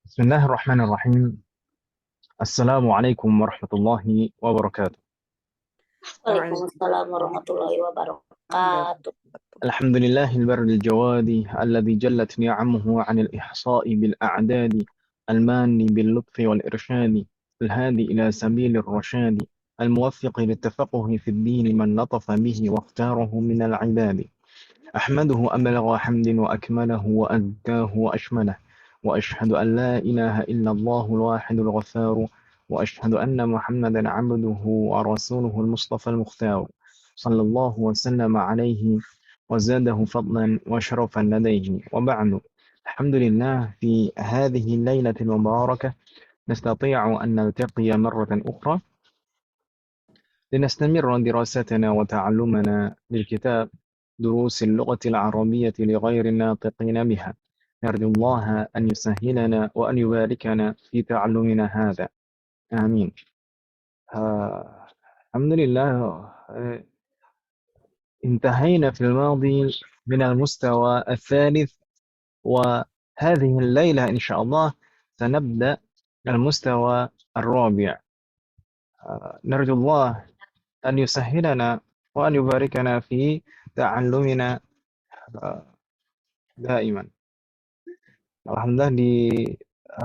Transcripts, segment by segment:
بسم الله الرحمن الرحيم. السلام عليكم ورحمة الله وبركاته. Waalaikumsalam warahmatullahi wabarakatuh. الحمد لله البر الجواد الذي جلت نعمه عن الإحصاء بالأعداد، المان باللطف والإرشاد، الهادي إلى سبيل الرشاد، الموفق للتفقه في الدين من لطف به واختاره من العباد. أحمده أبلغ حمد وأكمله وأزكاه وأشمله، وأشهد أن لا إله إلا الله الواحد الغفار، وأشهد أن محمدا عبده ورسوله المصطفى المختار، صلى الله وسلم عليه وزاده فضلا وشرفا لديه. وبعد، الحمد لله في هذه الليلة المباركة نستطيع أن نلتقي مرة أخرى لنستمر دراستنا وتعلمنا للكتاب دروس اللغة العربية لغير الناطقين بها. نرجو الله أن يسهلنا وأن يباركنا في تعلمنا هذا، آمين. الحمد لله. انتهينا في الماضي من المستوى الثالث، وهذه الليلة إن شاء الله سنبدأ المستوى الرابع. نرجو الله أن يسهلنا وأن يباركنا في تعلمنا دائما. Alhamdulillah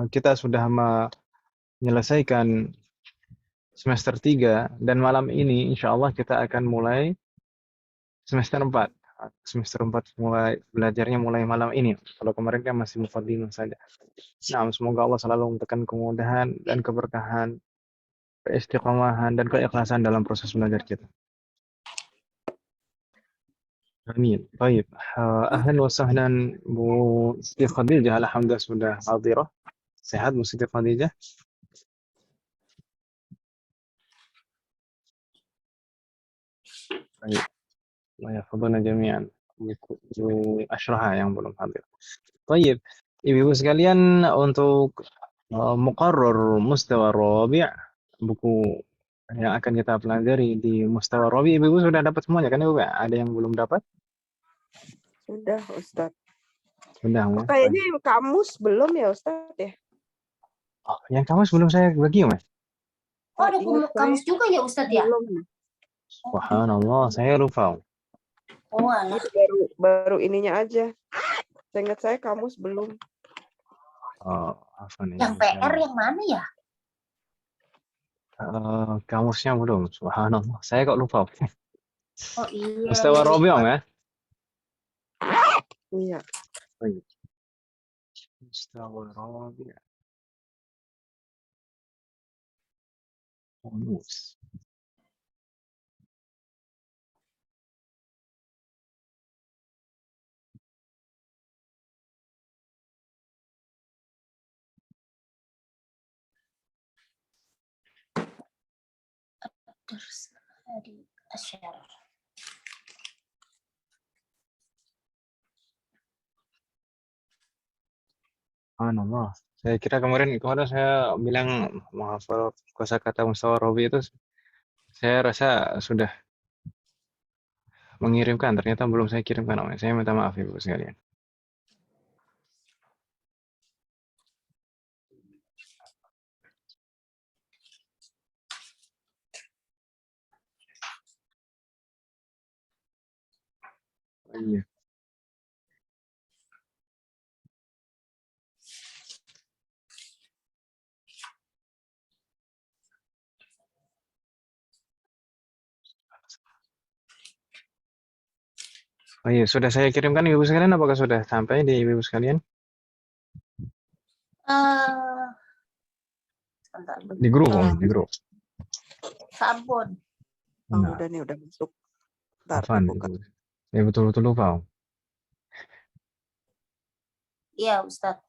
kita sudah menyelesaikan semester 3 dan malam ini insya Allah kita akan mulai semester 4. Semester 4 mulai belajarnya mulai malam ini. Kalau kemarin kan masih mukadimah saja. Nah, semoga Allah selalu memberikan kemudahan dan keberkahan, keistiqomahan dan keikhlasan dalam proses belajar kita. Amin. Baik. Ahlan wa sahlan Bu Siti Khadijah, alhamdulillah sudah hadirah. Sehat Bu Siti Khadijah? Baik. Allah yahfadzana jami'an. Bu Ashraha yang belum hadir. Baik. Ibu-ibu sekalian, untuk muqarrar mustawa rabi', buku yang akan kita pelajari di mustawa rabi', ibu-ibu sudah dapat semuanya kan Ibu? Ada yang belum dapat? Sudah, Ustadz. Sudah, Kok kayaknya yang kamus belum ya, Ustadz ya? Oh, yang kamus belum saya bagi, Mas. Oh, ada kamus juga ya, Ustadz ya? Belum. Subhanallah, saya lupa. Oh, alah. Baru ininya aja. Seingat saya kamus belum. Oh, apa nih? Yang PR yang mana ya? Kamusnya belum. Subhanallah, saya kok lupa. Oh iya. Mustawa rabi' ya? Iya. Baik. Mustawa rabi'. Kamus. Terus di asyar. Subhanallah. Saya kira kemarin saya bilang menghafal kosakata mustawa rabi' itu, saya rasa sudah mengirimkan, ternyata belum saya kirimkan. Saya minta maaf Ibu sekalian. Iya. Oh iya, sudah saya kirimkan Ibu sekalian. Apakah sudah sampai di Ibu sekalian? Sebentar. Di grup, di grup. Sabun. Oh, Nah, udah nih, udah masuk. Ntar apaan buka. itu? Ya betul-betul lupa. Iya, Ustadz.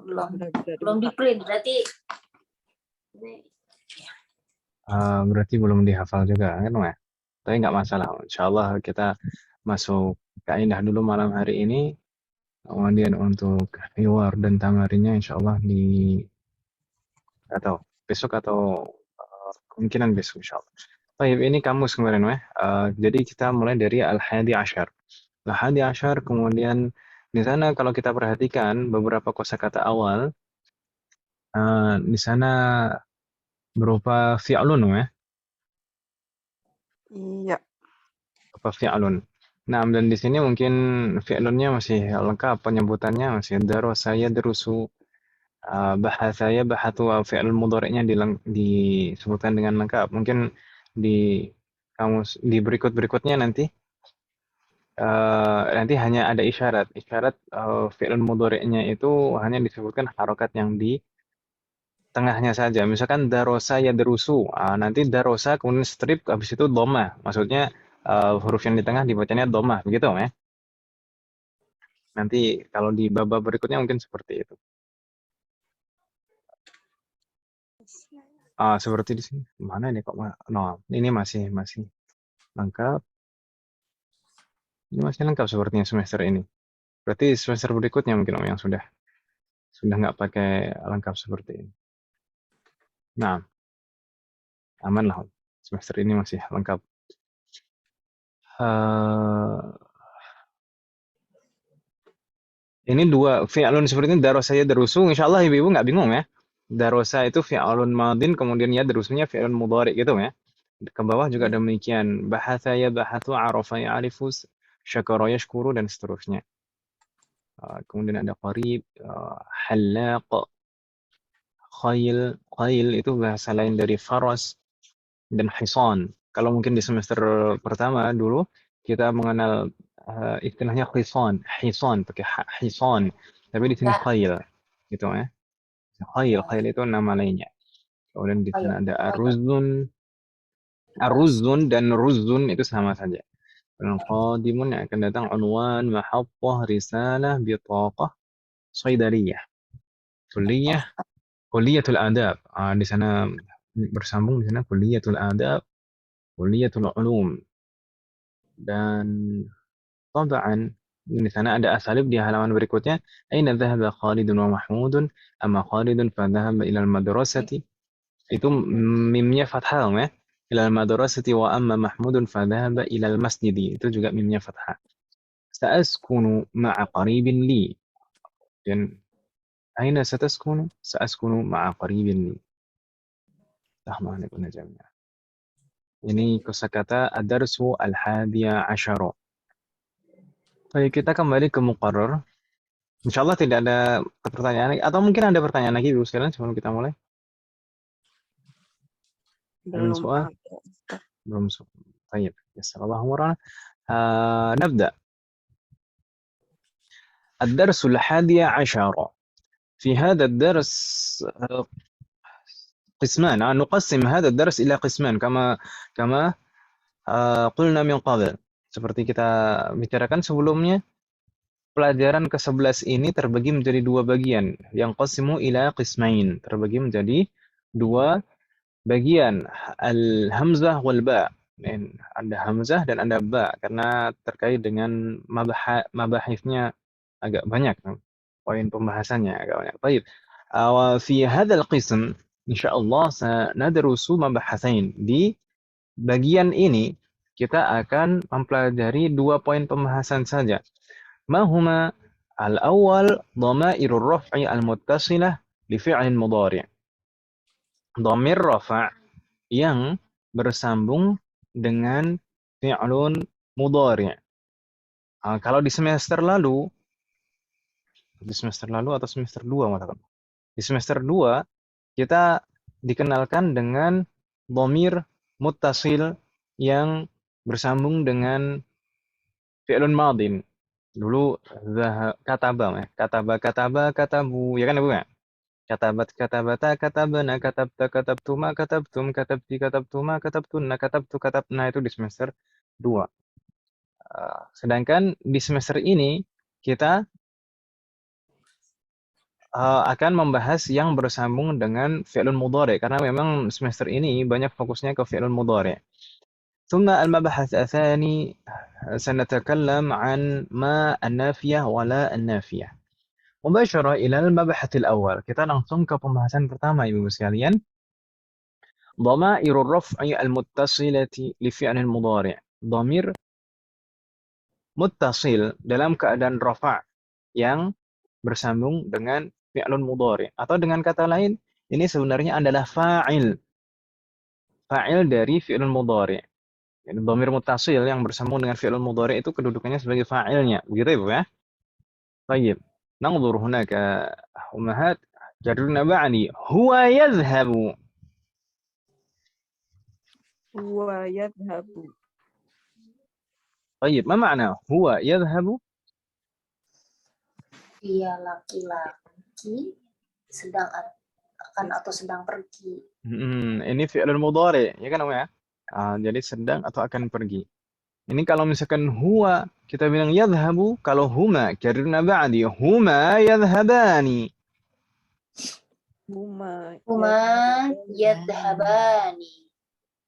Belum Udah, di print, berarti Berarti belum dihafal juga kan, ya? Tapi nggak masalah. Insya Allah kita masuk kaidah dulu malam hari ini. Kemudian untuk hiwar dan tamarinya insya Allah atau besok atau kemungkinan besok insya Allah. Baik, ini kamus kemarin, ya. Jadi kita mulai dari Al-Hadi Asyar. Al-Hadi Asyar, kemudian di sana kalau kita perhatikan beberapa kosakata awal Di sana berupa fi'lun ya, Iya. berupa fi'lun. Nah, dan di sini mungkin fi'lunnya masih lengkap, penyebutannya masih darasa yadrusu, bahasa yabhatu, fi'lun mudhari'nya disebutkan dengan lengkap. Mungkin di kamus di berikut-berikutnya nanti hanya ada isyarat. Isyarat fi'lun mudhari'nya itu hanya disebutkan harokat yang di tengahnya saja. Misalkan darosa ya derusu. Nanti darosa kemudian strip habis itu domah. Maksudnya huruf yang di tengah dibacanya domah, begitu ya. Nanti kalau di bab berikutnya mungkin seperti itu. Seperti di sini. Mana ini kok? No, ini masih lengkap. Ini masih lengkap sepertinya semester ini. Berarti semester berikutnya mungkin Om yang sudah nggak pakai lengkap seperti ini. Nah, aman lah Om. Semester ini masih lengkap. Ini dua fi'alun seperti ini, darosa ya derusu. Insya Allah ibu-ibu nggak bingung ya. Darosa itu fi'alun madin, kemudian ya derusunya fi'alun mudhari gitu ya. Ke bawah juga demikian. Bahatha ya bahathu, arafa ya arifus, syakara yashkuru, dan seterusnya. Kemudian ada qarib, halaq, khail itu bahasa lain dari faras, dan hisan. Kalau mungkin di semester pertama dulu kita mengenal istilahnya hisan pakai hisan, tapi di sini Enggak. khail gitu ya. Khail itu nama lainnya. Kemudian di sana ada aruzun dan ruzun itu sama saja. Dan qadimun yang akan datang unwan, mahabbah, risalah, bitaqah, saidariyah. Kuliyatul adab. Di sana bersambung di sana kuliyatul adab, kuliyatul ulum. Dan tabaan di sana ada asalib di halaman berikutnya. Aina dhahaba Khalidun wa Mahmudun? Amma Khalidun fa dhahaba ila al-madrasati. Itu mimnya fathah ya. Ila al-madrasati wa amma Mahmudun fa dhahaba ila al-masjidi. Itu juga mimnya fathah. Sa'askunu ma'a qaribin li. Dan aina sataskunu? Sa'askunu ma'a qaribin li. Rahmanakum jami'an. Ini kosakata ad-darsu al-hadiya asyara. Baik, kita kembali ke muqarrar. Insyaallah tidak ada pertanyaan lagi. Atau mungkin ada pertanyaan lagi dulu sekalian sebelum kita mulai. Belum soal? ada. belum. Baik, jazakallahu khairan. نبدأ. الدرس الحادي عشر. في هذا الدرس قسمان. نقسم هذا الدرس إلى قسمان كما قلنا من قبل. Seperti kita bicarakan sebelumnya, pelajaran ke-11 ini terbagi menjadi dua bagian. Yang qasimu ila qismain, terbagi menjadi dua bagian, al-hamzah wal ba. Ada hamzah dan ada ba karena terkait dengan mabahithnya agak banyak, poin pembahasannya agak banyak. Baik. Fi hadzal qism insyaallah sanadrusu mabahatsain. Di bagian ini kita akan mempelajari dua poin pembahasan saja. Ma huma? Al-awwal dhamairur raf'i al-muttasilah li fi'lin mudhari'. Dhamir rafa' yang bersambung dengan fi'lun mudhari'. Kalau di semester lalu atau semester 2 matakan. Di semester 2 kita dikenalkan dengan dhamir muttasil yang bersambung dengan fi'lun madin. Dulu kataba, katabu, ya kan Ibu ya? Katabat, katabata, katabana, katabta, katabtuma, katabtum, katabti, katabtuma, katabtunna, katabtu, katabna, itu di semester 2. Sedangkan di semester ini kita akan membahas yang bersambung dengan fi'lun mudhari karena memang semester ini banyak fokusnya ke fi'lun mudhari. ثم المبحث الثاني سنتكلم عن ما النافية ولا النافية. مباشرة إلى المبحث الأول. Kita langsung ke pembahasan pertama Ibu sekalian. ضمائر الرفع المتصلة لفعل المضارع. Dhamir muttasil dalam keadaan rafa' yang bersambung dengan fi'lun mudhari. Atau dengan kata lain, ini sebenarnya adalah fa'il. Fa'il dari fi'lun mudhari. Ini dhamir muttasil yang bersambung dengan fi'lun mudhari itu kedudukannya sebagai fa'ilnya. Begitu ya, Bu ya? Baik. Nanzur hunaka ummahat jarruna ba'di. Huwa yadhhabu. Huwa yadhabu. Baik, ma makna huwa yadhhabu? Dia laki-laki sedang akan atau sedang pergi. Ini fi'lun mudhari, ya kan, ya? Jadi sedang atau akan pergi. Ini kalau misalkan huwa, kita bilang yadhhabu, kalau huma, jarruna ba'di, huma yadhhabani. Huma Huma yadhabani.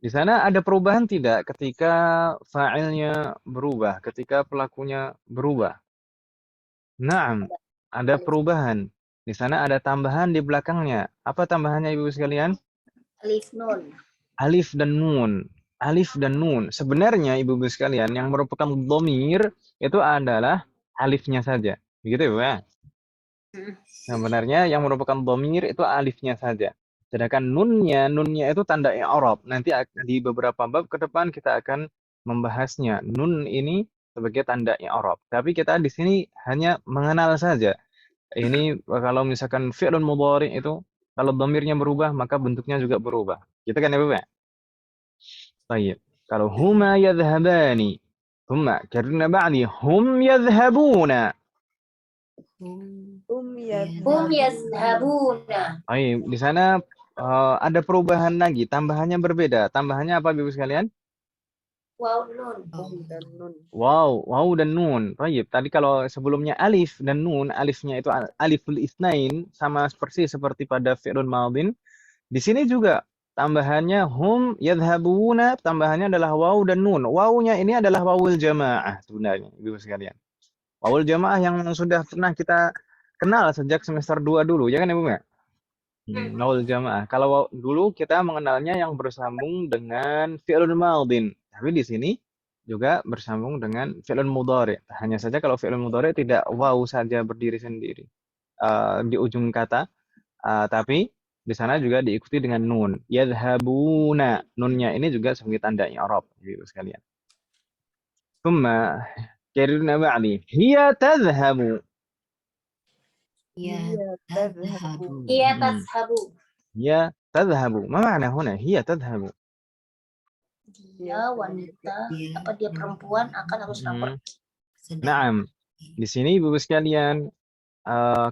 Di sana ada perubahan tidak ketika fa'ilnya berubah, ketika pelakunya berubah? Naam, ada perubahan. Di sana ada tambahan di belakangnya. Apa tambahannya, Ibu sekalian? Alif nun. Alif dan nun. Alif dan nun. Sebenarnya Ibu sekalian yang merupakan dhamir itu adalah alifnya saja. Begitu ya, Bu ya? Sebenarnya yang merupakan dhamir itu alifnya saja. Sedangkan nunnya itu tanda i'rab. Nanti di beberapa bab ke depan kita akan membahasnya. Nun ini sebagai tanda i'rab. Tapi kita di sini hanya mengenal saja. Ini kalau misalkan fi'lun mudhari itu kalau dhamirnya berubah maka bentuknya juga berubah. Gitu kan ya, Bu ya? Baik. Kalau huma yadhhabani. Huma karena ba'di hum yadhhabuna. Hum Hum yazhabuna. Baik, di sana ada perubahan lagi, tambahannya berbeda. Tambahannya apa, Ibu sekalian? Waw nun. dan nun. Wow dan nun. Baik, tadi kalau sebelumnya alif dan nun, alifnya itu aliful isnain sama persis seperti pada fi'lun madhin. Di sini juga tambahannya hum yadhhabuna, tambahannya adalah waw dan nun. Wawnya ini adalah wawul jamaah sebenarnya, Ibu sekalian. Wawul jamaah yang sudah pernah kita kenal sejak semester 2 dulu, ya kan Ibu ya? Wawul jamaah. Kalau dulu kita mengenalnya yang bersambung dengan fi'lun madhin. Tapi di sini juga bersambung dengan fi'lun mudhari. Hanya saja kalau fi'lun mudhari tidak waw saja berdiri sendiri di ujung kata, tapi di sana juga diikuti dengan nun. Yadhhabuna. Nunnya ini juga sebagai tanda i'rab, Ibu sekalian. Tsumma karirna ba'di. Hiya tadhhabu. Hiya tadhabu. Ia tashabu. Hiya tadhhabu. Ma ma'na huna? Hiya tadhhabu. Dia wanita apa dia perempuan akan atau sedang pergi. Naam. Di sini Ibu sekalian,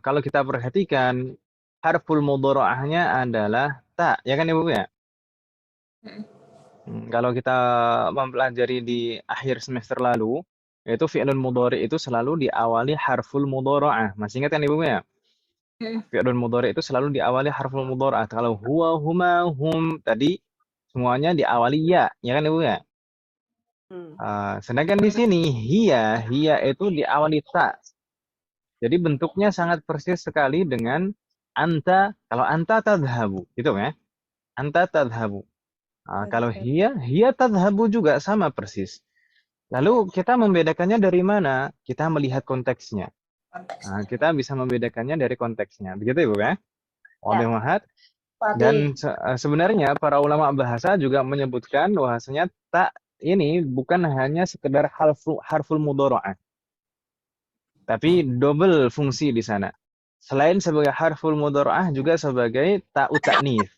kalau kita perhatikan harful mudhara'ahnya adalah ta, ya kan Ibu ya? Kalau kita mempelajari di akhir semester lalu, yaitu fi'lun mudhari itu selalu diawali harful mudhara'ah. Masih ingat kan Ibu ya? Fi'lun mudhari itu selalu diawali harful mudhara'ah. Kalau huwa, huma, hum tadi semuanya diawali ya kan Ibu ya? Sedangkan di sini hiya itu diawali ta. Jadi bentuknya sangat persis sekali dengan anta. Kalau anta tadhabu, gitu ya? Anta tadhabu. Kalau hiya tadhabu juga sama persis. Lalu kita membedakannya dari mana? Kita melihat konteksnya. Kita bisa membedakannya dari konteksnya. Begitu Ibu ya? Wadah. Dan sebenarnya para ulama bahasa juga menyebutkan bahwasanya ta ini bukan hanya sekedar harful mudhara'ah. Tapi double fungsi di sana. Selain sebagai harful mudhara'ah juga sebagai ta'ut ta'nits.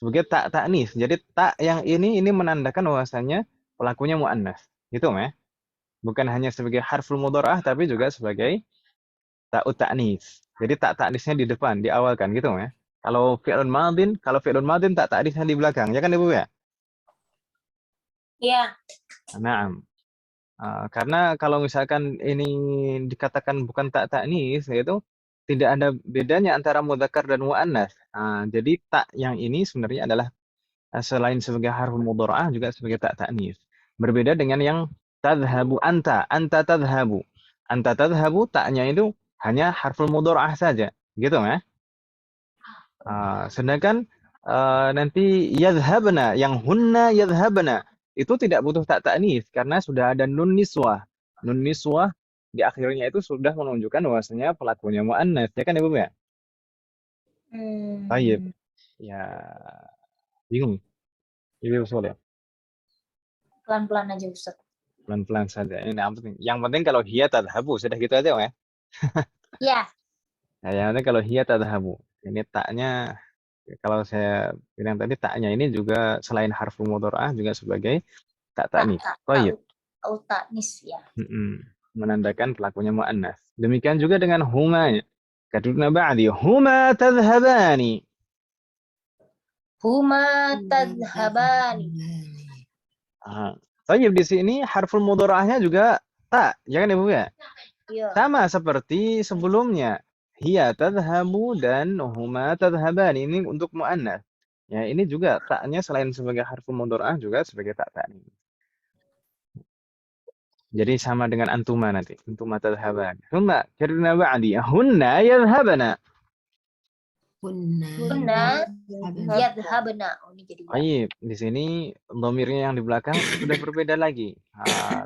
Sebagai ta' ta'nits. Jadi ta yang ini menandakan bahwasanya pelakunya muannats. Gitu ya. Bukan hanya sebagai harful mudhara'ah tapi juga sebagai ta'ut ta'nits. Jadi ta' ta'nitsnya di depan, diawalkan gitu ya. Kalau fi'lun madhin ta' ta'nitsnya di belakang. Ya kan Ibu ya? Iya. Naam. Karena kalau misalkan ini dikatakan bukan ta' ta'nits, yaitu tidak ada bedanya antara mudzakkar dan muannats. Jadi ta yang ini sebenarnya adalah selain sebagai harfu mudhara'ah juga sebagai ta' ta'nits. Berbeda dengan yang tadhhabu anta tadhhabu. Anta tadhhabu ta'nya itu hanya harful mudhara'ah saja, gitu ya. Sedangkan nanti yadhhabna yang hunna yadhhabna itu tidak butuh ta' ta'nits karena sudah ada nun niswah. Nun niswah di akhirnya itu sudah menunjukkan bahwasanya pelakunya muannats, ya kan Ibu ya? Baik. Hmm. Ya, bingung. Ibu usul ya. Pelan-pelan aja Ustaz. Pelan-pelan saja. Ini yang penting kalau hiya tadhabu, sudah gitu aja ya. Ya, Nah, yang penting kalau hiya tadhabu. Ini taknya, kalau saya bilang tadi, taknya ini juga selain harful mudharaah juga sebagai tak taknis. Baik. tanis ya. Menandakan pelakunya muannats. Demikian juga dengan huma. Kaduna ba'di huma tadhhabani. Huma tadhhabani. Baik, di sini harful mudharaahnya juga tak, ya kan Ibu ya? Iya. Sama seperti sebelumnya. Hiya tadhhabu dan huma tadhhabani, ini untuk muannats. Ya, ini juga taknya selain sebagai harful mudharaah juga sebagai tak taknis. Jadi sama dengan antuma nanti. Antuma tadhhaban. Thumma kaduna ba'di hunna yadhhabana. Hunna yadhhabna. Oh, ini jadi ya. Baik, di sini domirnya yang di belakang sudah berbeda lagi.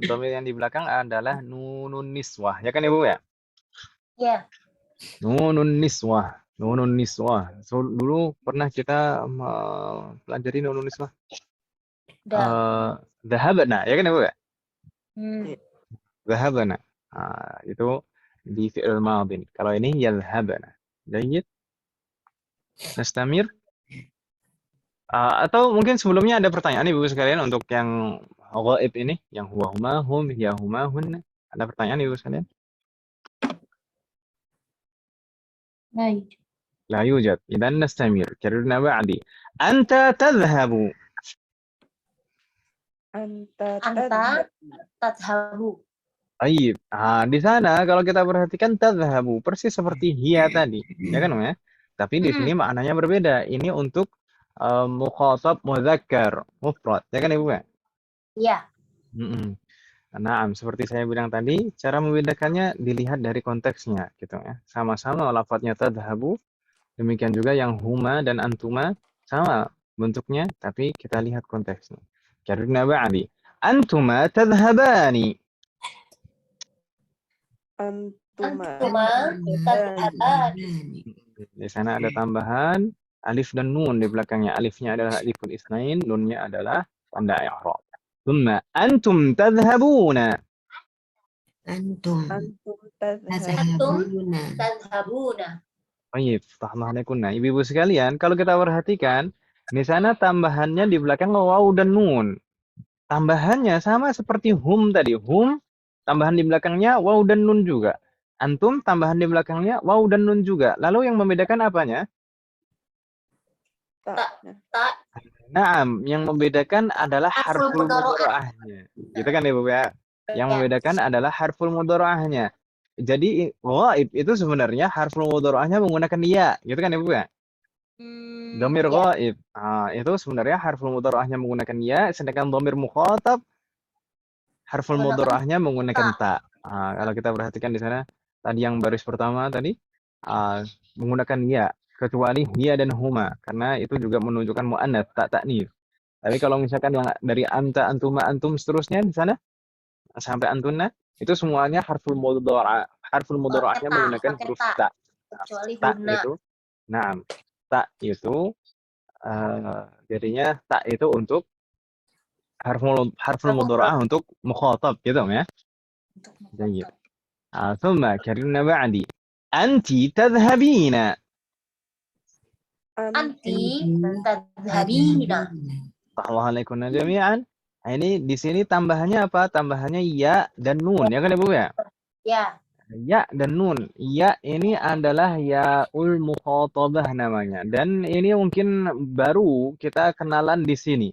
Domir yang di belakang adalah nunun niswah, ya kan Ibu ya? Ya. Nunun niswah, nunun niswah. So, dulu pernah kita pelajari nunun niswah. Dhahabna, ya kan Ibu ya? Dhahabna. Itu di fi'il madin. Kalau ini yadhhabna. Baik. Nastamir. Atau mungkin sebelumnya ada pertanyaan Ibu sekalian untuk yang ghaib ini, yang huwa huma hum, hiya huma hunna. Ada pertanyaan Ibu sekalian? Baik. La yujad. Idzan nastamir. Karena ba'di. Anta tadhhabu. Anta tadhhabu. Baik. Di sana kalau kita perhatikan tadhhabu persis seperti hiya tadi, ya kan ya? Tapi di sini maknanya berbeda. Ini untuk mukhatab mudzakkar mufrad, ya kan Ibu ya? Iya. Nah, seperti saya bilang tadi, cara membedakannya dilihat dari konteksnya, gitu ya. Sama-sama lafadznya tadhabu, demikian juga yang huma dan antuma sama bentuknya, tapi kita lihat konteksnya. Karena ba'di, antuma tadhabani. Antuma tadhhabani. Di sana ada tambahan alif dan nun di belakangnya. Alifnya adalah aliful isnain, nunnya adalah tanda i'rab. Thumma antum tadhhabuna. Antum tadhhabuna. Baik, nah, ibu-ibu sekalian, kalau kita perhatikan, di sana tambahannya di belakang waw dan nun. Tambahannya sama seperti hum tadi. Hum, tambahan di belakangnya waw dan nun juga. Antum, tambahan di belakangnya waw dan nun juga. Lalu yang membedakan apanya? Tak. Naam, yang membedakan adalah harful mudharaahnya. Gitu kan Ibu ya? Yang membedakan adalah harful mudharaahnya. Jadi ghaib itu sebenarnya harful mudharaahnya menggunakan ya, gitu kan Ibu ya? Dhamir ghaib. Itu sebenarnya harful mudharaahnya menggunakan ya, sedangkan dhamir mukhatab harful mudharaahnya menggunakan ta. Kalau kita perhatikan di sana, tadi yang baris pertama tadi menggunakan ya, kecuali hiya dan huma, karena itu juga menunjukkan muannats, tak taknis. Tapi kalau misalkan yang dari anta, antuma, antum seterusnya di sana sampai antunna, itu semuanya harful mudhara'. Harful mudhara'ahnya menggunakan huruf ta. Kecuali Ta hunna. itu, nah, ta itu jadinya ta itu untuk harful mudhara'ah untuk mukhatab gitu ya. Baik. Thumma karina ba'di. Anti tadhhabina. Anti tadhhabina. Assalamualaikum jami'an. Nah, ini di sini tambahannya apa? Tambahannya ya dan nun, ya kan Ibu ya? Ya. Ya dan nun. Ya ini adalah yaul mukhatabah namanya. Dan ini mungkin baru kita kenalan di sini.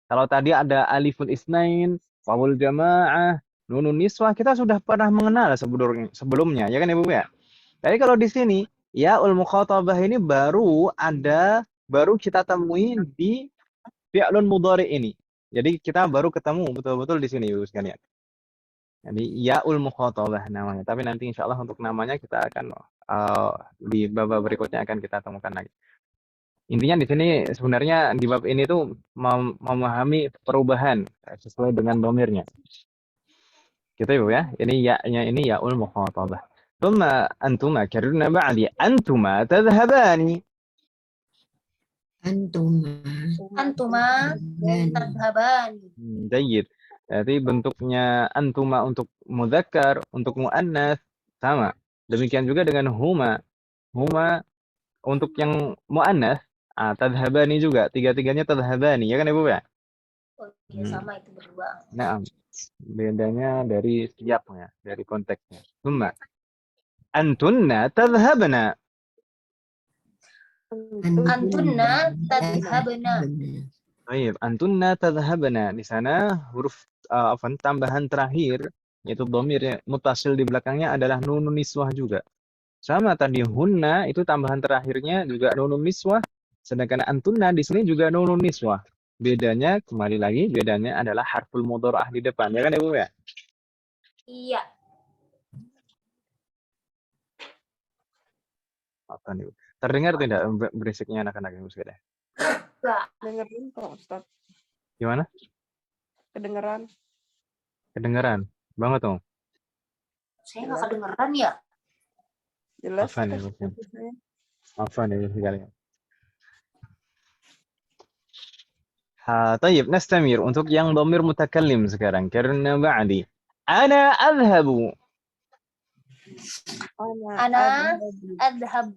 Kalau tadi ada aliful isnain, wawul jamaah, nunun niswah, kita sudah pernah mengenal sebelumnya, ya kan Ibu ya? Tapi kalau di sini yaul mukhatabah ini baru kita temui di fi'lun mudhari ini. Jadi kita baru ketemu betul-betul di sini Ibu sekalian. Jadi yaul mukhatabah namanya. Tapi nanti insya Allah untuk namanya kita akan di bab berikutnya akan kita temukan lagi. Intinya di sini sebenarnya di bab ini tuh memahami perubahan sesuai dengan domirnya. Gitu Ibu ya. Ini ya-nya ini yaul mukhatabah. Thumma antuma karena ba'di antuma tadhhabani. Antuma tadhhabani. Jayyid. Jadi bentuknya antuma untuk mudzakkar, untuk muannas sama. Demikian juga dengan huma. Huma untuk yang muannas, tadhhabani juga. Tiga-tiganya tadhhabani, ya kan Ibu ya? Oh iya, sama itu berdua. Nah, bedanya dari siapnya, dari konteksnya. Huma. Antunna tadhhabna. Antunna tadhhabna. Baik, antunna tadhhabna. Di sana huruf tambahan terakhir yaitu dhamir muttasil di belakangnya adalah nunun niswah juga. Sama tadi hunna itu tambahan terakhirnya juga nunun niswah, sedangkan antunna di sini juga nunun niswah. Bedanya kembali lagi bedanya adalah harful mudharaah di depan, ya kan Ibu ya? Iya. Apa nih? Terdengar tidak berisiknya anak-anak Ibu sekalian? Enggak. Dengerin kok Ustaz. Gimana? Kedengeran. Kedengaran banget dong. Saya nggak kedengeran ya. Jelas. Afan ya, Ustaz, Ibu. saya. Afan ya sekalian. طيب نستمر untuk yang dhamir mutakallim sekarang karena ba'di ana adhabu. Ana adhab.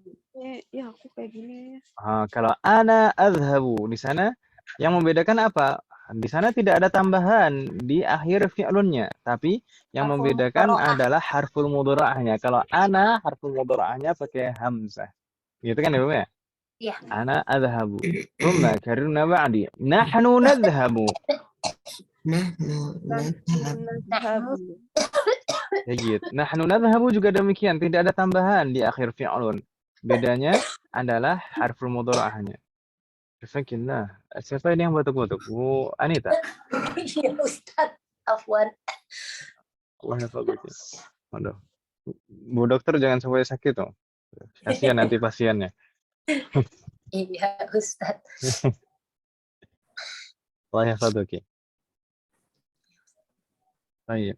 Ya aku kayak gini. Kalau ana adhabu di sana yang membedakan apa? Di sana tidak ada tambahan di akhir fi'lunnya, tapi yang Harful membedakan mudharaah. adalah harful mudharaahnya. Kalau ana harful mudharaahnya pakai hamzah. Gitu kan Ibu ya? Iya. Ana adhabu. Thumma karena ba'di nahnu nadhhabu. Jayyid. Nahnu nadhhabu juga demikian, tidak ada tambahan di akhir fi'lun. Bedanya adalah harful mudharaahnya. Bismillah. Siapa ini yang batuk-batuk? Bu Anita. Iya Ustaz. Afwan. Allah hafalkan. Aduh. Bu dokter jangan sampai sakit dong. Kasihan nanti pasiennya. Iya Ustaz. Allah hafalkan. Baik.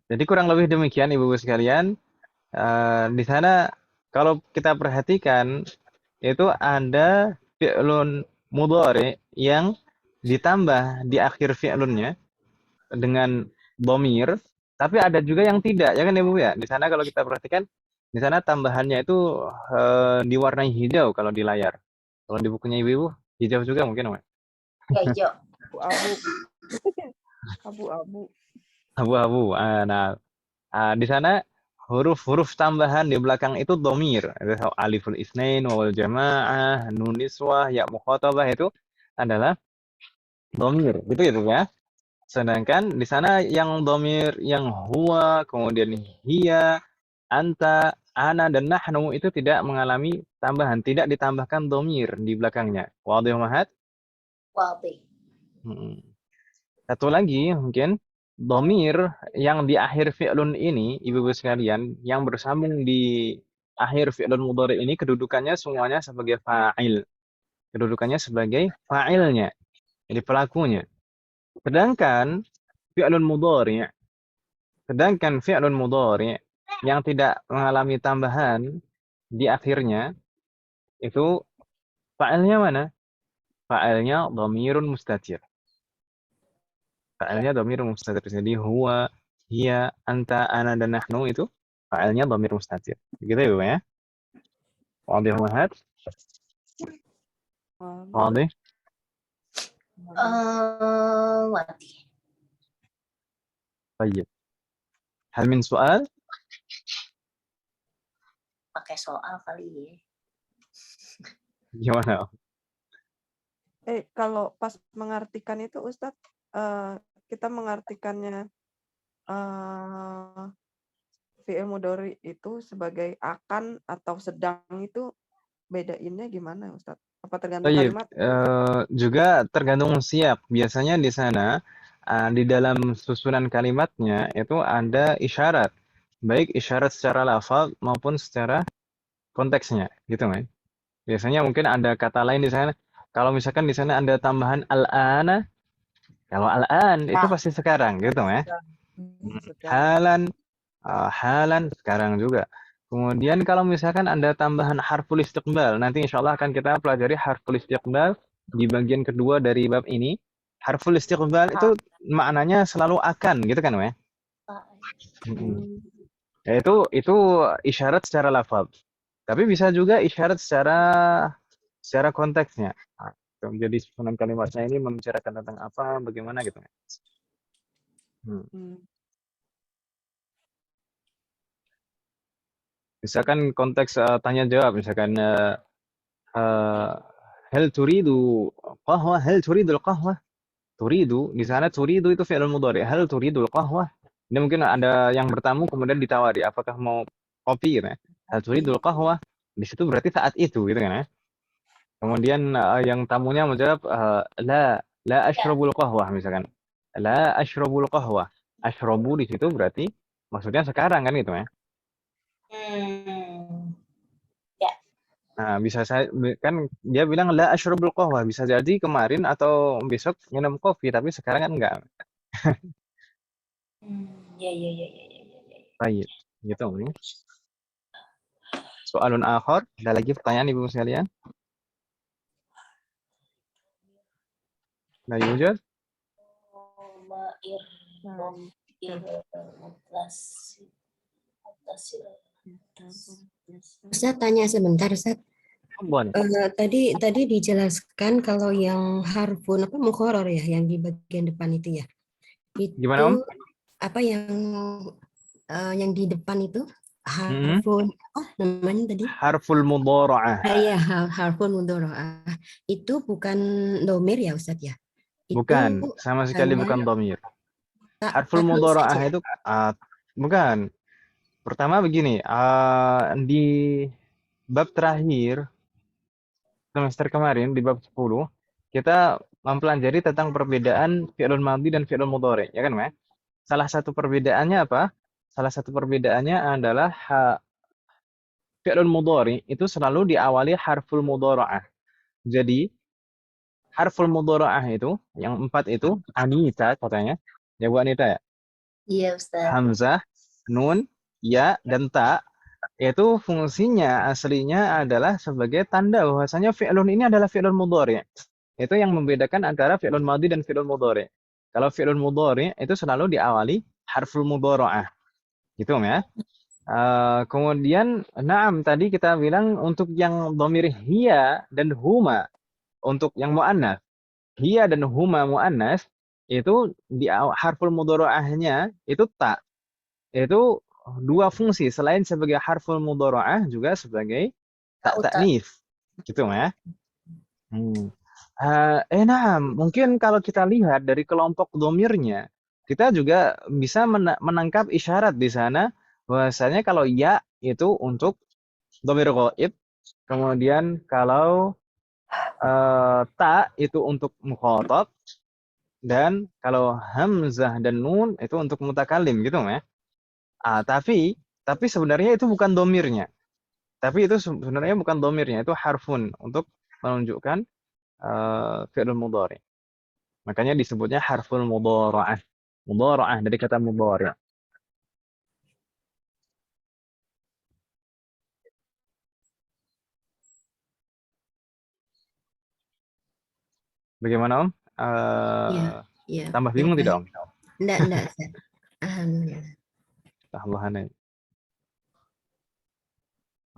Jadi kurang lebih demikian Ibu-ibu sekalian. Di sana kalau kita perhatikan itu ada fi'lun mudhari yang ditambah di akhir fi'lunnya dengan dhamir, tapi ada juga yang tidak, ya kan Ibu ya? Di sana kalau kita perhatikan, di sana tambahannya itu diwarnai hijau kalau di layar. Kalau di bukunya Ibu, hijau juga mungkin, Pak? Ya hijau. Abu-abu. Abu-abu. Abu-abu. Nah, di sana huruf-huruf tambahan di belakang itu dhamir. Aliful isnain, wawal jamaah, nun niswah, ya mukhatabah itu adalah dhamir. Gitu ya, ya. Sedangkan di sana yang dhamir yang huwa, kemudian hiya, anta, ana dan nahnu itu tidak mengalami tambahan, tidak ditambahkan dhamir di belakangnya. Wadih mahat? Wadih. Satu lagi mungkin dhamir yang di akhir fi'lun ini, Ibu-ibu sekalian, yang bersambung di akhir fi'lun mudhari ini kedudukannya semuanya sebagai fa'il. Kedudukannya sebagai fa'ilnya. Jadi pelakunya. Sedangkan fi'lun mudhari yang tidak mengalami tambahan di akhirnya itu fa'ilnya mana? Fa'ilnya dhamirun mustatir. Fa'ilnya dhamirun mustatir. Jadi huwa, hiya, anta, ana dan nahnu itu fa'ilnya dhamir mustatir. Begitu ya, Bu ya? Wadih mahat? Wadih? Wadih. Baik. Hal min soal? Pakai soal kali ya. Gimana? Kalau pas mengartikan itu Ustadz, kita mengartikannya fi'il mudhari itu sebagai akan atau sedang itu bedainnya gimana Ustadz? Apa tergantung Baik. kalimat? Juga tergantung siap. Biasanya di sana di dalam susunan kalimatnya itu ada isyarat. Baik isyarat secara lafaz maupun secara konteksnya, gitu kan? Biasanya mungkin ada kata lain di sana. Kalau misalkan di sana ada tambahan al-ana, kalau al-an itu pasti sekarang, gitu ya. Sekarang. Halan, halan sekarang juga. Kemudian kalau misalkan ada tambahan harful istiqbal, nanti insya Allah akan kita pelajari harful istiqbal di bagian kedua dari bab ini. Harful istiqbal itu maknanya selalu akan, gitu kan, ya? Ya, itu isyarat secara lafaz. Tapi bisa juga isyarat secara konteksnya. Nah, jadi susunan kalimatnya ini membicarakan tentang apa, bagaimana gitu. Misalkan konteks tanya jawab, misalkan hal turidu qahwa, hal turidul qahwa. Turidu, di sana turidu itu fi'il mudhari. Hal turidul qahwa. Ini mungkin ada yang bertamu kemudian ditawari, apakah mau kopi gitu ya. Hal turidul qahwa. Di situ berarti saat itu gitu kan ya. Kemudian yang tamunya menjawab la ashrabul qahwa misalkan. La ashrabul qahwa. Ashrabu di situ berarti maksudnya sekarang kan gitu ya. Ya. Nah, bisa saya kan dia bilang la ashrabul qahwa, bisa jadi kemarin atau besok minum kopi tapi sekarang kan enggak. Ya. Baik, gitu. Soalun akhir, ada lagi pertanyaan Ibu sekalian? La yujad? Ustaz tanya sebentar, Ustaz. Boleh. Tadi dijelaskan kalau yang harfun mukharrar ya, yang di bagian depan itu ya. Itu Gimana, Om? apa yang di depan itu harfun namanya tadi? Harful mudhara'ah. Iya, harfun mudhara'ah. Itu bukan domir ya, Ustaz ya? Bukan, sama sekali bukan dhamir. Harful mudhara'ah itu bukan. Pertama begini, di bab terakhir semester kemarin di bab 10 kita mempelajari tentang perbedaan fi'lul madhi dan fi'lul mudhari, ya kan, Mas? Salah satu perbedaannya apa? Salah satu perbedaannya adalah fi'lul mudhari itu selalu diawali harful mudhara'ah. Jadi harful mudhara'ah itu yang 4 itu Anita katanya. Ya Bu Anita ya? Iya, Ustaz. Hamzah, nun, ya, dan ta itu fungsinya aslinya adalah sebagai tanda bahwasanya fi'lun ini adalah fi'lun mudhari'. Itu yang membedakan antara fi'lun madhi dan fi'lun mudhari'. Kalau fi'lun mudhari' itu selalu diawali harful mudhara'ah. Gitu ya. Kemudian na'am tadi kita bilang untuk yang dhamir hiya dan huma, untuk yang muannas, hiya dan huma muannas itu di harful mudhara'ahnya itu ta. Itu dua fungsi, selain sebagai harful mudhara'ah juga sebagai ta'nits. Gitu ya. Nah, mungkin kalau kita lihat dari kelompok dhamirnya, kita juga bisa menangkap isyarat di sana bahwasanya kalau ya itu untuk dhamir ghaib, kemudian kalau ta itu untuk mukhatab, dan kalau hamzah dan nun itu untuk mutakallim gitu ya. Tapi sebenarnya itu bukan dhamirnya. Tapi itu sebenarnya bukan dhamirnya, itu harfun untuk menunjukkan fi'lul mudhari. Makanya disebutnya harful mudhara'ah. Mudhara'ah dari kata mudhari'. Bagaimana, Om? Iya. Tambah bingung tidak, Om? Enggak, Ustaz. Alhamdulillah. Alhamdulillah.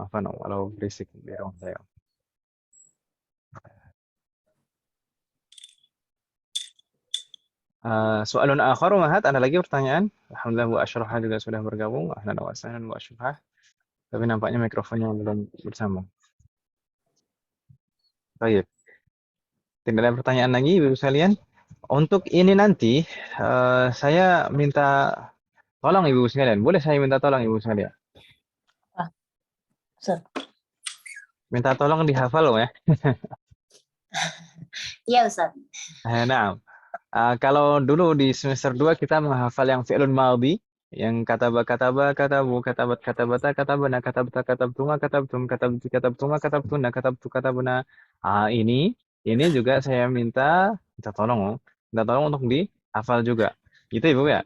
Apa no, walau berisik di ruang saya. Soalun akhar, Mahat, ada lagi pertanyaan? Alhamdulillah Bu Asyrafah juga sudah bergabung. Ahlan wa sahlan Bu Asyrafah. Tapi nampaknya mikrofonnya belum bersambung. Baik. Tidak ada pertanyaan lagi, Ibu sekalian. Untuk ini nanti, saya minta tolong Ibu sekalian. Boleh saya minta tolong Ibu sekalian? Minta tolong dihafal loh ya. Iya, Ustaz. Nah, kalau dulu di semester 2 kita menghafal yang fi'lun madhi, yang kataba, katabu, katabat, katabata, katabana, katabta, katabtuma, katabtum, katabti, katabtuma, katabtuna, katabtu, katabuna. Ini juga saya minta tolong untuk dihafal juga. Gitu Ibu ya.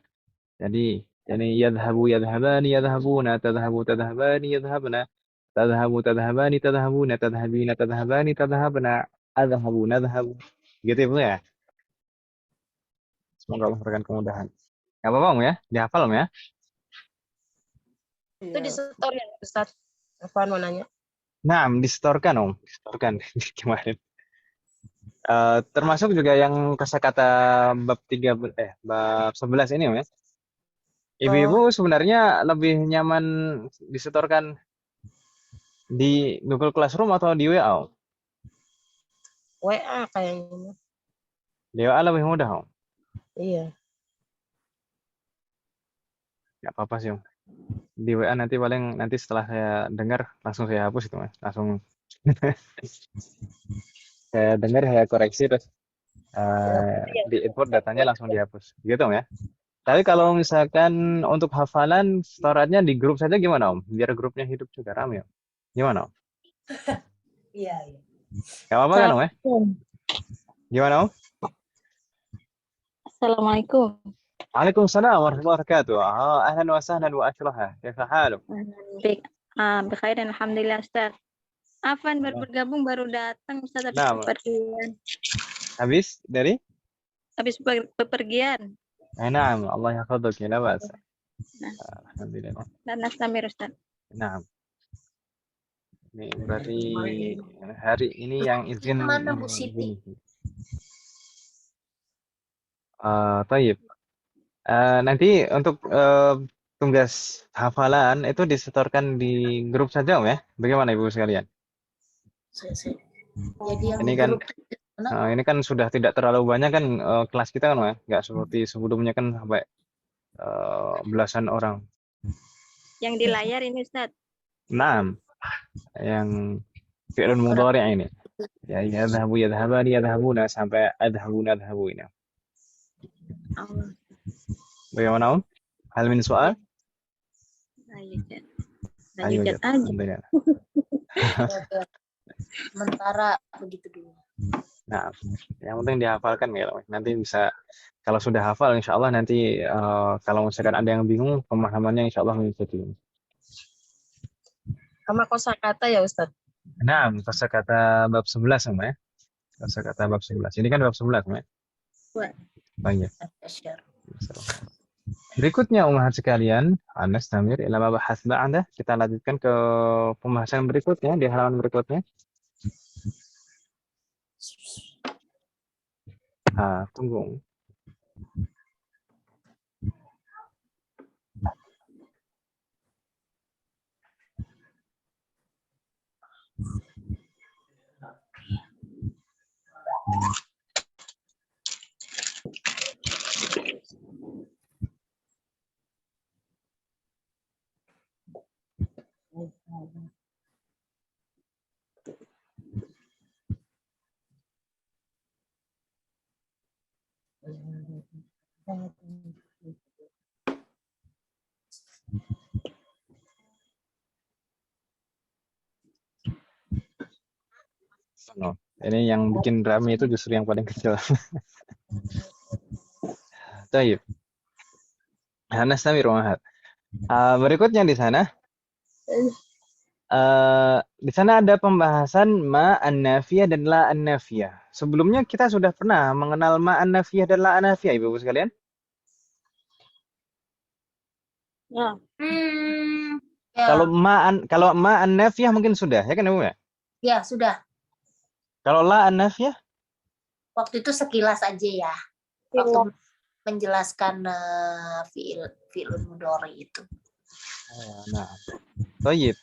Jadi yadhabu yadhabani yadhabuna, tadhabu tadhabani yadhabna, tadhabu tadhabani tadhabuna, tadhabina tadhabani tadhabna, adhabu nadhabu. Gitu ya, Bu ya. Semoga Allah memberikan kemudahan. Gak apa-apa, Om ya? Dihafal, Om ya? Itu Iya. disetor ya, Ustaz. Apaan mau nanya? Nah, disetorkan, Om. Disetorkan kemarin. Termasuk juga yang kosakata bab 11 ini, Om ya. Ibu-ibu sebenarnya lebih nyaman disetorkan di Google Classroom atau di WA, Om? WA kayaknya. Di WA lebih mudah, Om. Iya. Nggak apa-apa sih, Om. Di WA nanti setelah saya dengar langsung saya hapus itu, Mas. Langsung saya dengar, saya koreksi, terus di input datanya langsung dihapus. Gitu, Om ya. Tapi kalau misalkan untuk hafalan, storage-nya di grup saja gimana, Om? Biar grupnya hidup juga rame, Om. Gimana, Om? Iya. Nggak apa-apa kan, Om ya? Gimana, Om? Assalamualaikum. Waalaikumsalam warahmatullahi wabarakatuh. Ahlan wa sahlan wa akraha. Kaifa haluk? Bikhair dan alhamdulillah, Ustaz. Afan baru bergabung, baru datang Ustaz, habis Nah, bepergian. habis dari? Habis bepergian. Naam, Allah yahfadhuk, la ba'as. Nah. Alhamdulillah. Dan nastamir, Ustaz. Naam. Ini berarti hari ini yang izin. Mana Bu Siti? Tayyib. Nanti untuk tugas hafalan itu disetorkan di grup saja, Om ya? Bagaimana Ibu sekalian? Jadi yang Ini di kan grup mana? ini kan sudah tidak terlalu banyak kan kelas kita kan, Om ya? Nggak seperti sebelumnya kan sampai belasan orang. Yang di layar ini, Ustaz. Naam. Yang fi'lun mudhari' ini. Ya yadhhabu yadhhabani yadhhabuna sampai adhhabu nadhhabu ini. Allah. Bagaimana, Om? Hal min soal? Ayo, aja. Alhamdulillah. Sementara begitu dulu. Nah, yang penting dihafalkan ya. Nanti bisa, kalau sudah hafal, insya Allah nanti kalau misalkan ada yang bingung, pemahamannya insya Allah mengikuti. Sama kosakata ya, Ustaz? Nah, kosakata bab 11 sama ya. Kosakata bab 11. Ini kan bab 11 sama ya. Banyak. Berikutnya umat sekalian, Anas Tamir ila mabahas ba'da. Kita lanjutkan ke pembahasan berikutnya di halaman berikutnya. Tunggu. No. Ini yang bikin rame itu justru yang paling kecil. Taib. Anas Tamir Wahad. Berikutnya di sana. Di sana ada pembahasan ma an-nafiyah dan la an-nafiyah. Sebelumnya kita sudah pernah mengenal ma an-nafiyah dan la an-nafiyah, Ibu sekalian? Ya. Ya. Kalau ma an-nafiyah mungkin sudah, ya kan Ibu ya? Ya, sudah. Kalau la an-nafiyah? Waktu itu sekilas aja ya. Waktu menjelaskan fi'il mudhari itu. Nah, Tayyib.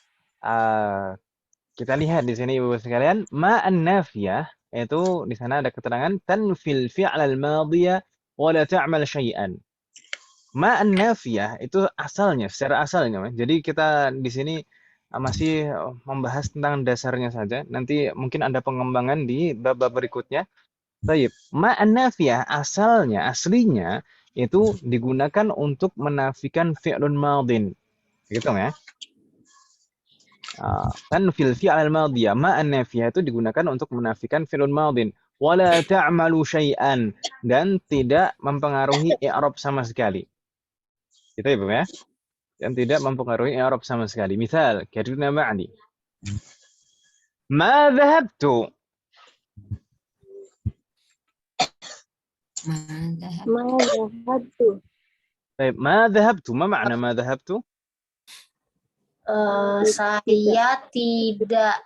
Kita lihat di sini Ibu sekalian, ma an-nafiyah itu di sana ada keterangan tanfil fi'l al-madiyah wa la ta'mal syai'an. Ma an-nafiyah itu asalnya, secara asalnya. Jadi kita di sini masih membahas tentang dasarnya saja. Nanti mungkin ada pengembangan di bab-bab berikutnya. Baik, ma an-nafiyah aslinya itu digunakan untuk menafikan fi'lun madin. Gitu ya. Kan fil fi'l al-madiyah, ma an-nafiyah itu digunakan untuk menafikan fi'lun madin. Wala ta'malu syai'an, dan tidak mempengaruhi i'rab sama sekali. Gitu ya, Bu ya. Yang tidak mempengaruhi i'rab sama sekali. Misal, karirna ma'ni. Ma dhahabtu. Baik, ma dhahabtu. Ma makna ma dhahabtu? Saya tidak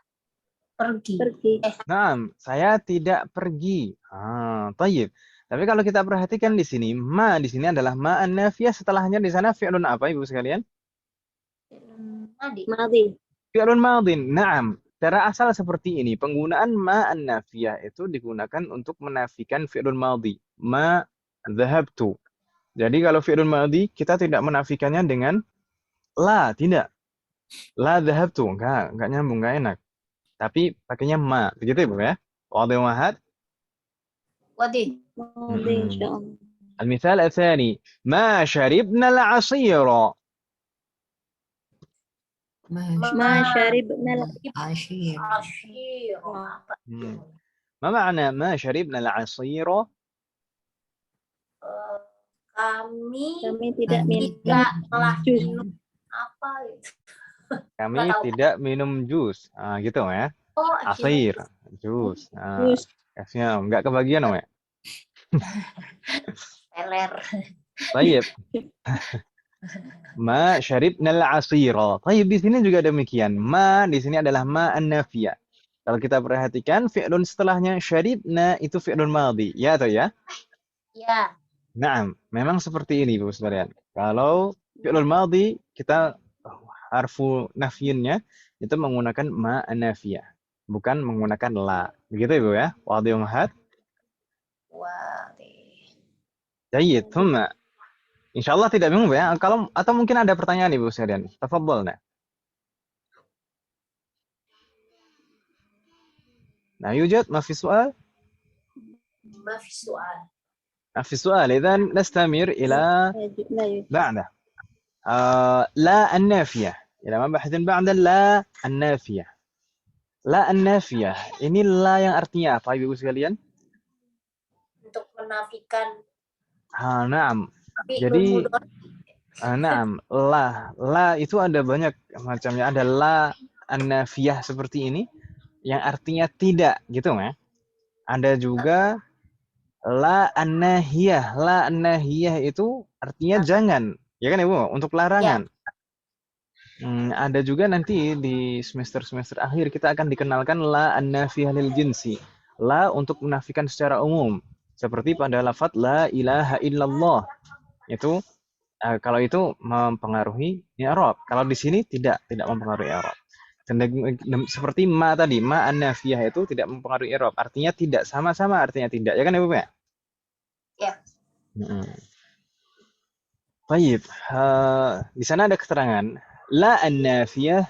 pergi. Naam, saya tidak pergi. Tayyib. Tapi kalau kita perhatikan di sini, ma di sini adalah ma an-nafiyah, setelahnya di sana fi'lun apa Ibu sekalian? Fi'lun madin. Naam. Secara asal seperti ini, penggunaan ma an-nafiyah itu digunakan untuk menafikan fi'lun madhi. Ma dhahabtu. Jadi kalau fi'lun madhi kita tidak menafikannya dengan la, tidak. La dhahabtu, enggak nyambung, enggak enak. Tapi pakainya ma, begitu Ibu ya? Wadih wahad. Wadih. المثال الثاني ما شربنا العصير. ما شربنا Asyir. ما معنى ما شربنا العصير؟ Kami tidak tidak telah minum apa itu. Kami tidak minum jus. Gitu ya. Asir, jus. Kasnya enggak kebagian ya. Teler. Baik. Ma syaribna al-asira. Baik, di sini juga demikian. Ma di sini adalah ma an-nafiyah. Kalau kita perhatikan fi'lun setelahnya syaribna itu fi'lun madhi. Ya atau ya? Ya. Naam, memang seperti ini Bu sekalian. Kalau fi'lun madhi kita harfu nafyinnya itu menggunakan ma an-nafiyah, bukan menggunakan la. Begitu Ibu ya? Wadih wahad. Jayyid, thumma. Insyaallah tidak bingung ya. Kalau atau mungkin ada pertanyaan Ibu sekalian. Tafadhalna. Nah, yujad ma fi su'al? Ma fi su'al. ما في سؤال إذن نستمر إلى بعده لا النافية إلى مبحث بعد لا النافية. La an-nafiyah. Ini la yang artinya apa Ibu sekalian? Untuk menafikan. Naam. Jadi naam, la itu ada banyak macamnya. Ada la an-nafiyah seperti ini yang artinya tidak, gitu ya. Ada juga la an-nahiyah. La an-nahiyah itu artinya jangan, ya kan Ibu? Untuk larangan. Ada juga nanti di semester-semester akhir kita akan dikenalkan la an-nafiyah lil jinsi. La untuk menafikan secara umum. Seperti pada lafaz la ilaha illallah. Itu kalau itu mempengaruhi i'rab. Kalau di sini tidak mempengaruhi i'rab. Seperti ma tadi, ma an-nafiyah itu tidak mempengaruhi i'rab. Artinya tidak, sama-sama artinya tidak. Ya kan Ibu ya? Ya. Baik, di sana ada keterangan la an-nafiyah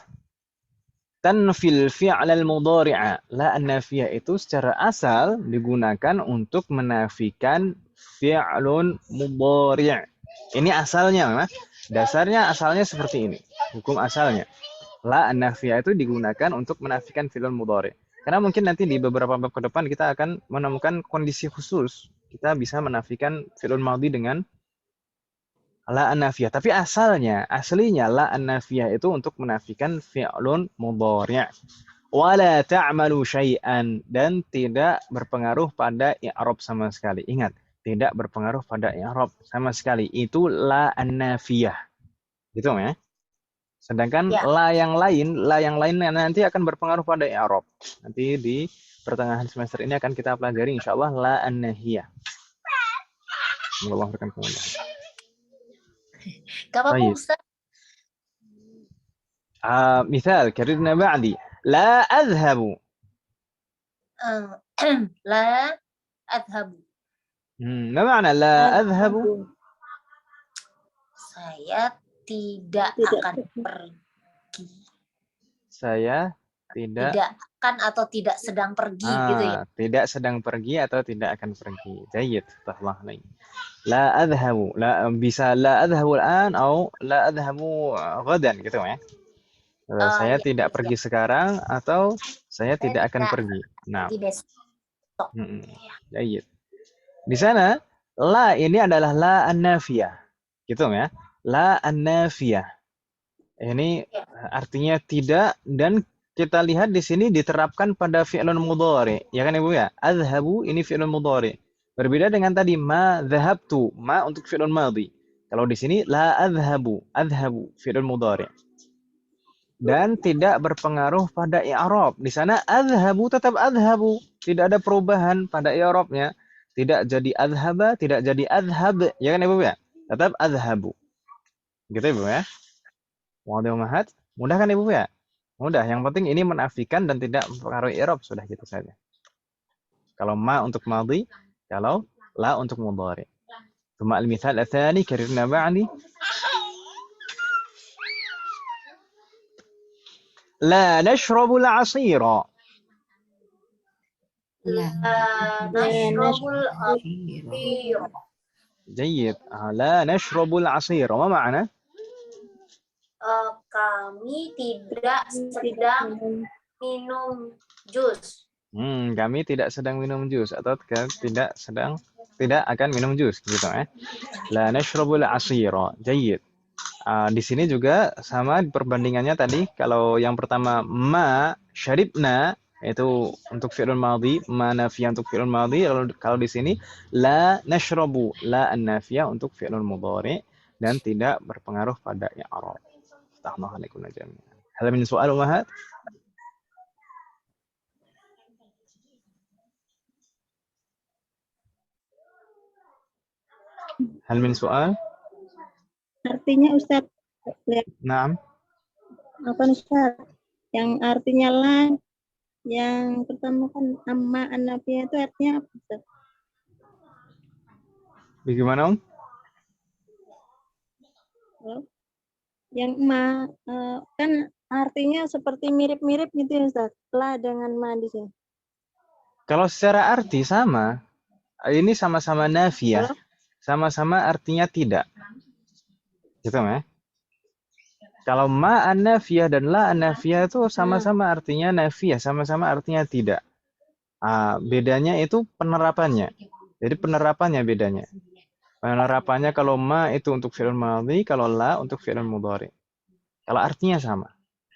tanfil fi'l al-mudhari'a. La an-nafiyah itu secara asal digunakan untuk menafikan fi'lun mudhari'. Ini asalnya, dasarnya asalnya seperti ini. Hukum asalnya. La an-nafiyah itu digunakan untuk menafikan fi'lun mudhari'. Karena mungkin nanti di beberapa bab ke depan kita akan menemukan kondisi khusus. Kita bisa menafikan fi'lun madhi dengan la an-nafiyah. Tapi aslinya la an-nafiyah itu untuk menafikan fi'lun mudhari'. Wala ta'malu syai'an, dan tidak berpengaruh pada i'rab sama sekali. Ingat, tidak berpengaruh pada i'rab sama sekali. Itu la an-nafiyah. Gitu ya. Sedangkan la yang lain nanti akan berpengaruh pada i'rab. Nanti di pertengahan semester ini akan kita pelajari insyaallah la an-nahiyah. Allah berikan kemudahan. Gak apa-apa Ustaz. Misal, karirna ba'di. La adhabu. La adhabu. Ma makna la adhabu? Saya tidak akan pergi. Saya tidak akan atau tidak sedang pergi gitu ya. Tidak sedang pergi atau tidak akan pergi. Jayyid. La adhabu. Bisa la adhabu al-an atau la adhabu ghadan gitu ya. Saya tidak pergi sekarang atau saya tidak akan pergi. Nah. Jayyid. Di sana la ini adalah la an-nafiyah. Gitu ya. La an-nafiyah. Ini artinya tidak, dan kita lihat di sini diterapkan pada fi'lun mudhari. Ya kan Ibu ya? Adhabu ini fi'lun mudhari. Berbeda dengan tadi ma dhahabtu, ma untuk fi'lun madhi. Kalau di sini la adhabu, adhabu fi'lun mudhari. Dan tidak berpengaruh pada i'rab. Di sana adhabu tetap adhabu, tidak ada perubahan pada i'rabnya. Tidak jadi adhaba, tidak jadi adhab. Ya kan Ibu ya? Tetap adhabu. Gitu Ibu ya? Mudah kan Ibu ya? Mudah. Yang penting ini menafikan dan tidak mempengaruhi i'rab, sudah gitu saja. Kalau ma untuk madhi, kalau la untuk mudhari. ثم المثال الثاني كررنا بعدي لا نشرب العصير. لا نشرب العصير. جيد. لا نشرب العصير. ما معنى؟ Kami tidak sedang minum jus. Kami tidak sedang minum jus atau tidak akan minum jus gitu La nashrabul asira. Jayyid. Di sini juga sama perbandingannya tadi. Kalau yang pertama ma syaribna itu untuk fi'lun madhi, ma nafiyah untuk fi'lun madhi. Kalau di sini la nashrabu, la an-nafiyah untuk fi'lun mudhari dan tidak berpengaruh pada i'rab. Aftahna alaikum jami'an. Hal min soal ummahat? Hal min soal? Artinya Ustaz, Naam. apa Ustaz? Yang artinya la, yang pertama kan amma an-nafiyah itu artinya apa Ustaz? Bagaimana, Om? Yang ma kan artinya seperti mirip-mirip gitu ya Ustaz. La dengan ma di sini. Kalau secara arti sama. Ini sama-sama nafiyah. Sama-sama artinya tidak. Gitu ya. Kalau ma an-nafiyah dan la an-nafiyah itu sama-sama artinya nafiyah, sama-sama artinya tidak. Bedanya itu penerapannya. Jadi penerapannya bedanya. Penerapannya kalau ma itu untuk fi'il madhi, kalau la untuk fi'il mudhari. Kalau artinya sama.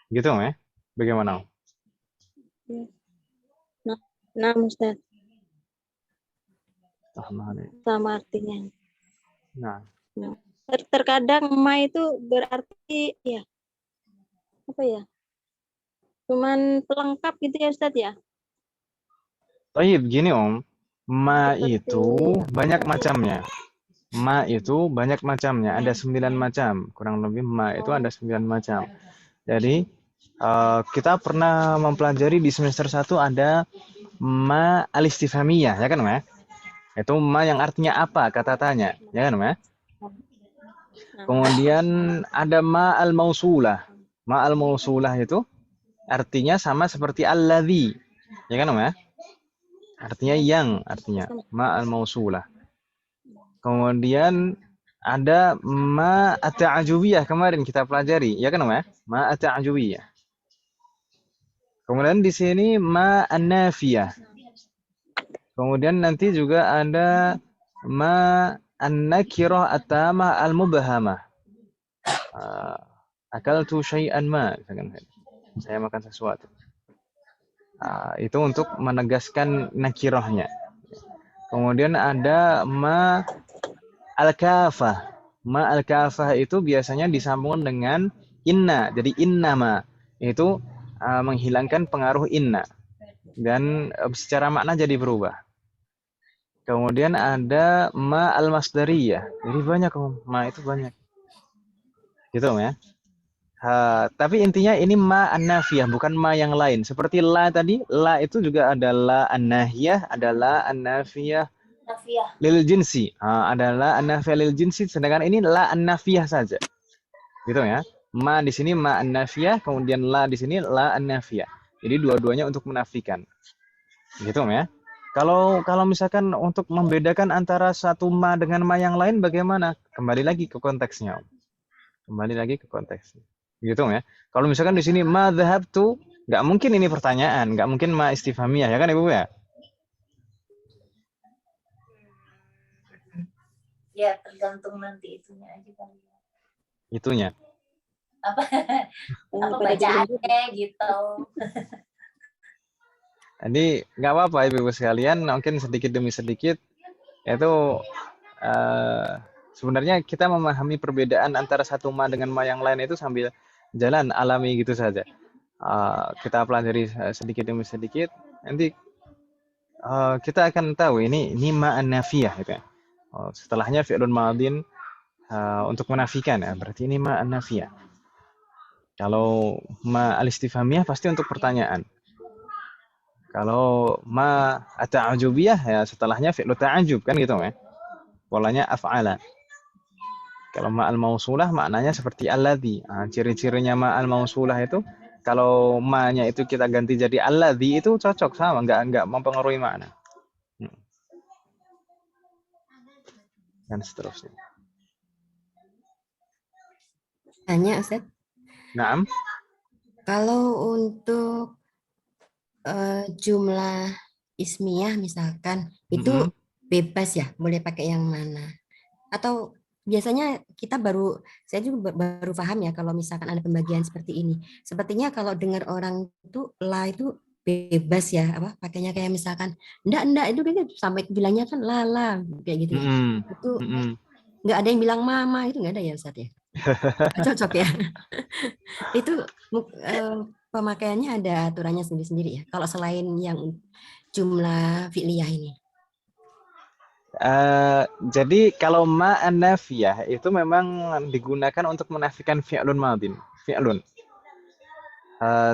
Gitu ya. Bagaimana? Nah, Ustaz. Sama artinya. Nah. Terkadang ma itu berarti ya apa ya? Cuman pelengkap gitu ya Ustaz ya. Baik, gini Om. Ma itu banyak macamnya. Ma itu banyak macamnya. Ada 9 macam. Kurang lebih ma itu ada 9 macam. Jadi kita pernah mempelajari di semester 1 ada ma al-istifhamiyah, ya kan Ma? Itu ma yang artinya apa, kata tanya, ya kan Ma? Kemudian ada ma al-mausulah. Ma al-mausulah itu artinya sama seperti alladzi, ya kan Ma? Artinya yang, artinya ma al-mausulah. Kemudian ada ma at-ta'jubiyah, kemarin kita pelajari, ya kan Ma? Ma at-ta'jubiyah. Kemudian di sini ma an-nafiyah. Kemudian nanti juga ada ma an-nakirah at-tamah al-mubhamah. Akaltu syai'an ma, saya makan sesuatu. Itu untuk menegaskan nakirahnya. Kemudian ada ma al-kafah. Ma al-kafah itu biasanya disambungkan dengan inna. Jadi innama itu menghilangkan pengaruh inna. Dan secara makna jadi berubah. Kemudian ada ma al-masdariyah. Jadi banyak, ma itu banyak. Gitu ya. Tapi intinya ini ma an-nafiyah, bukan ma yang lain. Seperti la tadi, la itu juga ada la an-nahiyah, ada la an-nafiyah lil jinsi. Ada la an-nafiyah lil jinsi, sedangkan ini la an-nafiyah saja. Gitu ya. Ma di sini ma an-nafiyah, kemudian la di sini la an-nafiyah. Jadi dua-duanya untuk menafikan. Gitu ya. Kalau misalkan untuk membedakan antara satu ma dengan ma yang lain bagaimana? Kembali lagi ke konteksnya. Kembali lagi ke konteksnya. Gitu ya. Kalau misalkan di sini ma dhahabtu, nggak mungkin ini pertanyaan, nggak mungkin ma istifhamiyah, ya kan Ibu ya? Ya, tergantung nanti itunya aja kali. itunya. Apa Pada bacaannya gitu. Jadi nggak apa-apa Ibu sekalian, mungkin sedikit demi sedikit itu sebenarnya kita memahami perbedaan antara satu ma dengan ma yang lain itu sambil jalan alami gitu saja. Kita pelajari sedikit demi sedikit, nanti kita akan tahu ini ma an-nafiyah gitu ya. Setelahnya fi'lun madin untuk menafikan ya, berarti ini ma an-nafiyah. Kalau ma al-istifhamiyah pasti untuk pertanyaan. Kalau ma at-ta'ajubiyah ya setelahnya fi'lu ta'ajub kan gitu ya. Polanya af'ala. Kalau ma al-mausulah maknanya seperti alladzi. Ciri-cirinya ma al-mausulah itu kalau ma-nya itu kita ganti jadi alladzi itu cocok sama, enggak mempengaruhi makna. Dan seterusnya. Tanya Ustaz, Naam. kalau untuk jumlah ismiyah misalkan itu bebas ya, boleh pakai yang mana? Atau biasanya saya juga baru paham ya kalau misalkan ada pembagian seperti ini. Sepertinya kalau dengar orang itu la itu bebas ya, apa pakainya kayak misalkan enggak itu kan sampai bilangnya kan la kayak gitu ya. Itu nggak ada yang bilang mama, itu nggak ada ya Ustaz ya? Cocok ya. Itu pemakaiannya ada aturannya sendiri-sendiri ya. Kalau selain yang jumlah fi'liyah ini. Jadi kalau ma an-nafiyah itu memang digunakan untuk menafikan fi'lun madin, fi'lun.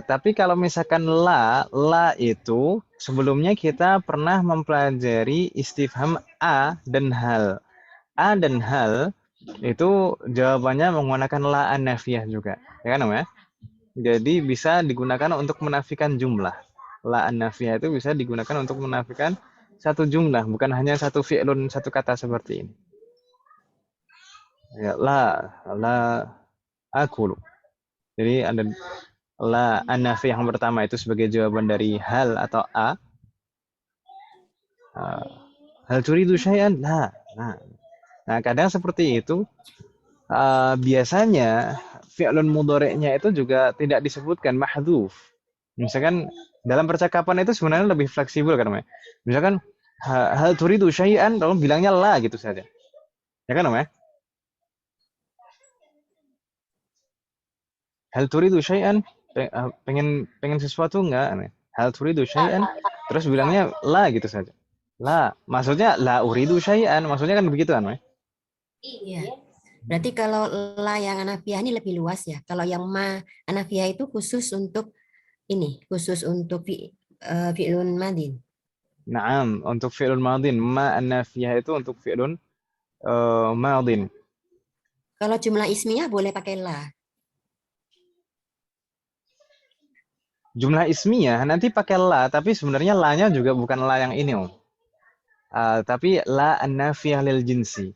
Tapi kalau misalkan la itu sebelumnya kita pernah mempelajari istifham a dan hal. A dan hal itu jawabannya menggunakan la an-nafiyah juga, ya kan Om ya? Jadi bisa digunakan untuk menafikan jumlah. La an-nafiyah itu bisa digunakan untuk menafikan satu jumlah, bukan hanya satu fi'lun, satu kata seperti ini. Ya, la akulu. Jadi ada la an-nafiyah yang pertama itu sebagai jawaban dari hal atau a. Hal turidu syai'an? La. Nah, kadang seperti itu. Biasanya fi'lun mudhari'nya itu juga tidak disebutkan mahdhuf. Misalkan dalam percakapan itu sebenarnya lebih fleksibel kan, Om ya. Misalkan hal turidu syai'an, lalu bilangnya la gitu saja. Ya kan, Om ya? Hal turidu syai'an, pengen sesuatu enggak? Hal turidu syai'an, terus bilangnya la gitu saja. La, maksudnya la uridu syai'an, maksudnya kan begitu kan, Om ya? Iya. Berarti kalau la yang anafiyah ini lebih luas ya. Kalau yang ma anafiyah itu khusus untuk fi'lun madin. Naam, untuk fi'lun madin, ma an-nafiyah itu untuk fi'lun madin. Kalau jumlah ismiyah boleh pakai la. Jumlah ismiyah nanti pakai la, tapi sebenarnya la-nya juga bukan la yang ini, Om. Tapi la an-nafiyah lil jinsi.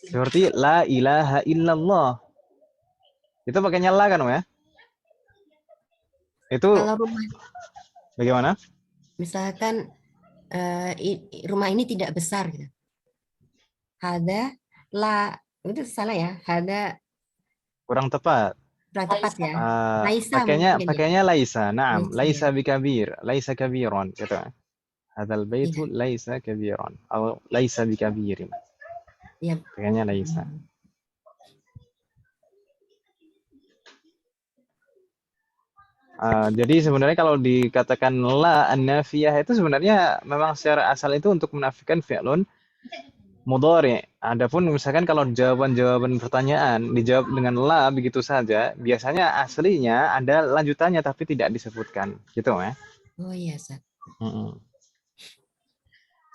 Seperti la ilaha illallah. Itu pakainya la kan, Om ya? Itu Kalau rumah, bagaimana? misalkan rumah ini tidak besar gitu. Hada la, itu salah ya. Hada Kurang tepat. kurang tepat ya. Laisa Pakainya laisa. Naam, Laisa, laisa bikabir, laisa kabiran gitu. Hadzal baitu laisa kabiran atau laisa bikabirin. Iya. Pakainya laisa. Jadi sebenarnya kalau dikatakan la an-nafiyah itu sebenarnya memang secara asal itu untuk menafikan fi'lun mudhari'. Adapun misalkan kalau jawaban-jawaban pertanyaan dijawab dengan la begitu saja, biasanya aslinya ada lanjutannya tapi tidak disebutkan, gitu ya. Oh iya, Ustaz.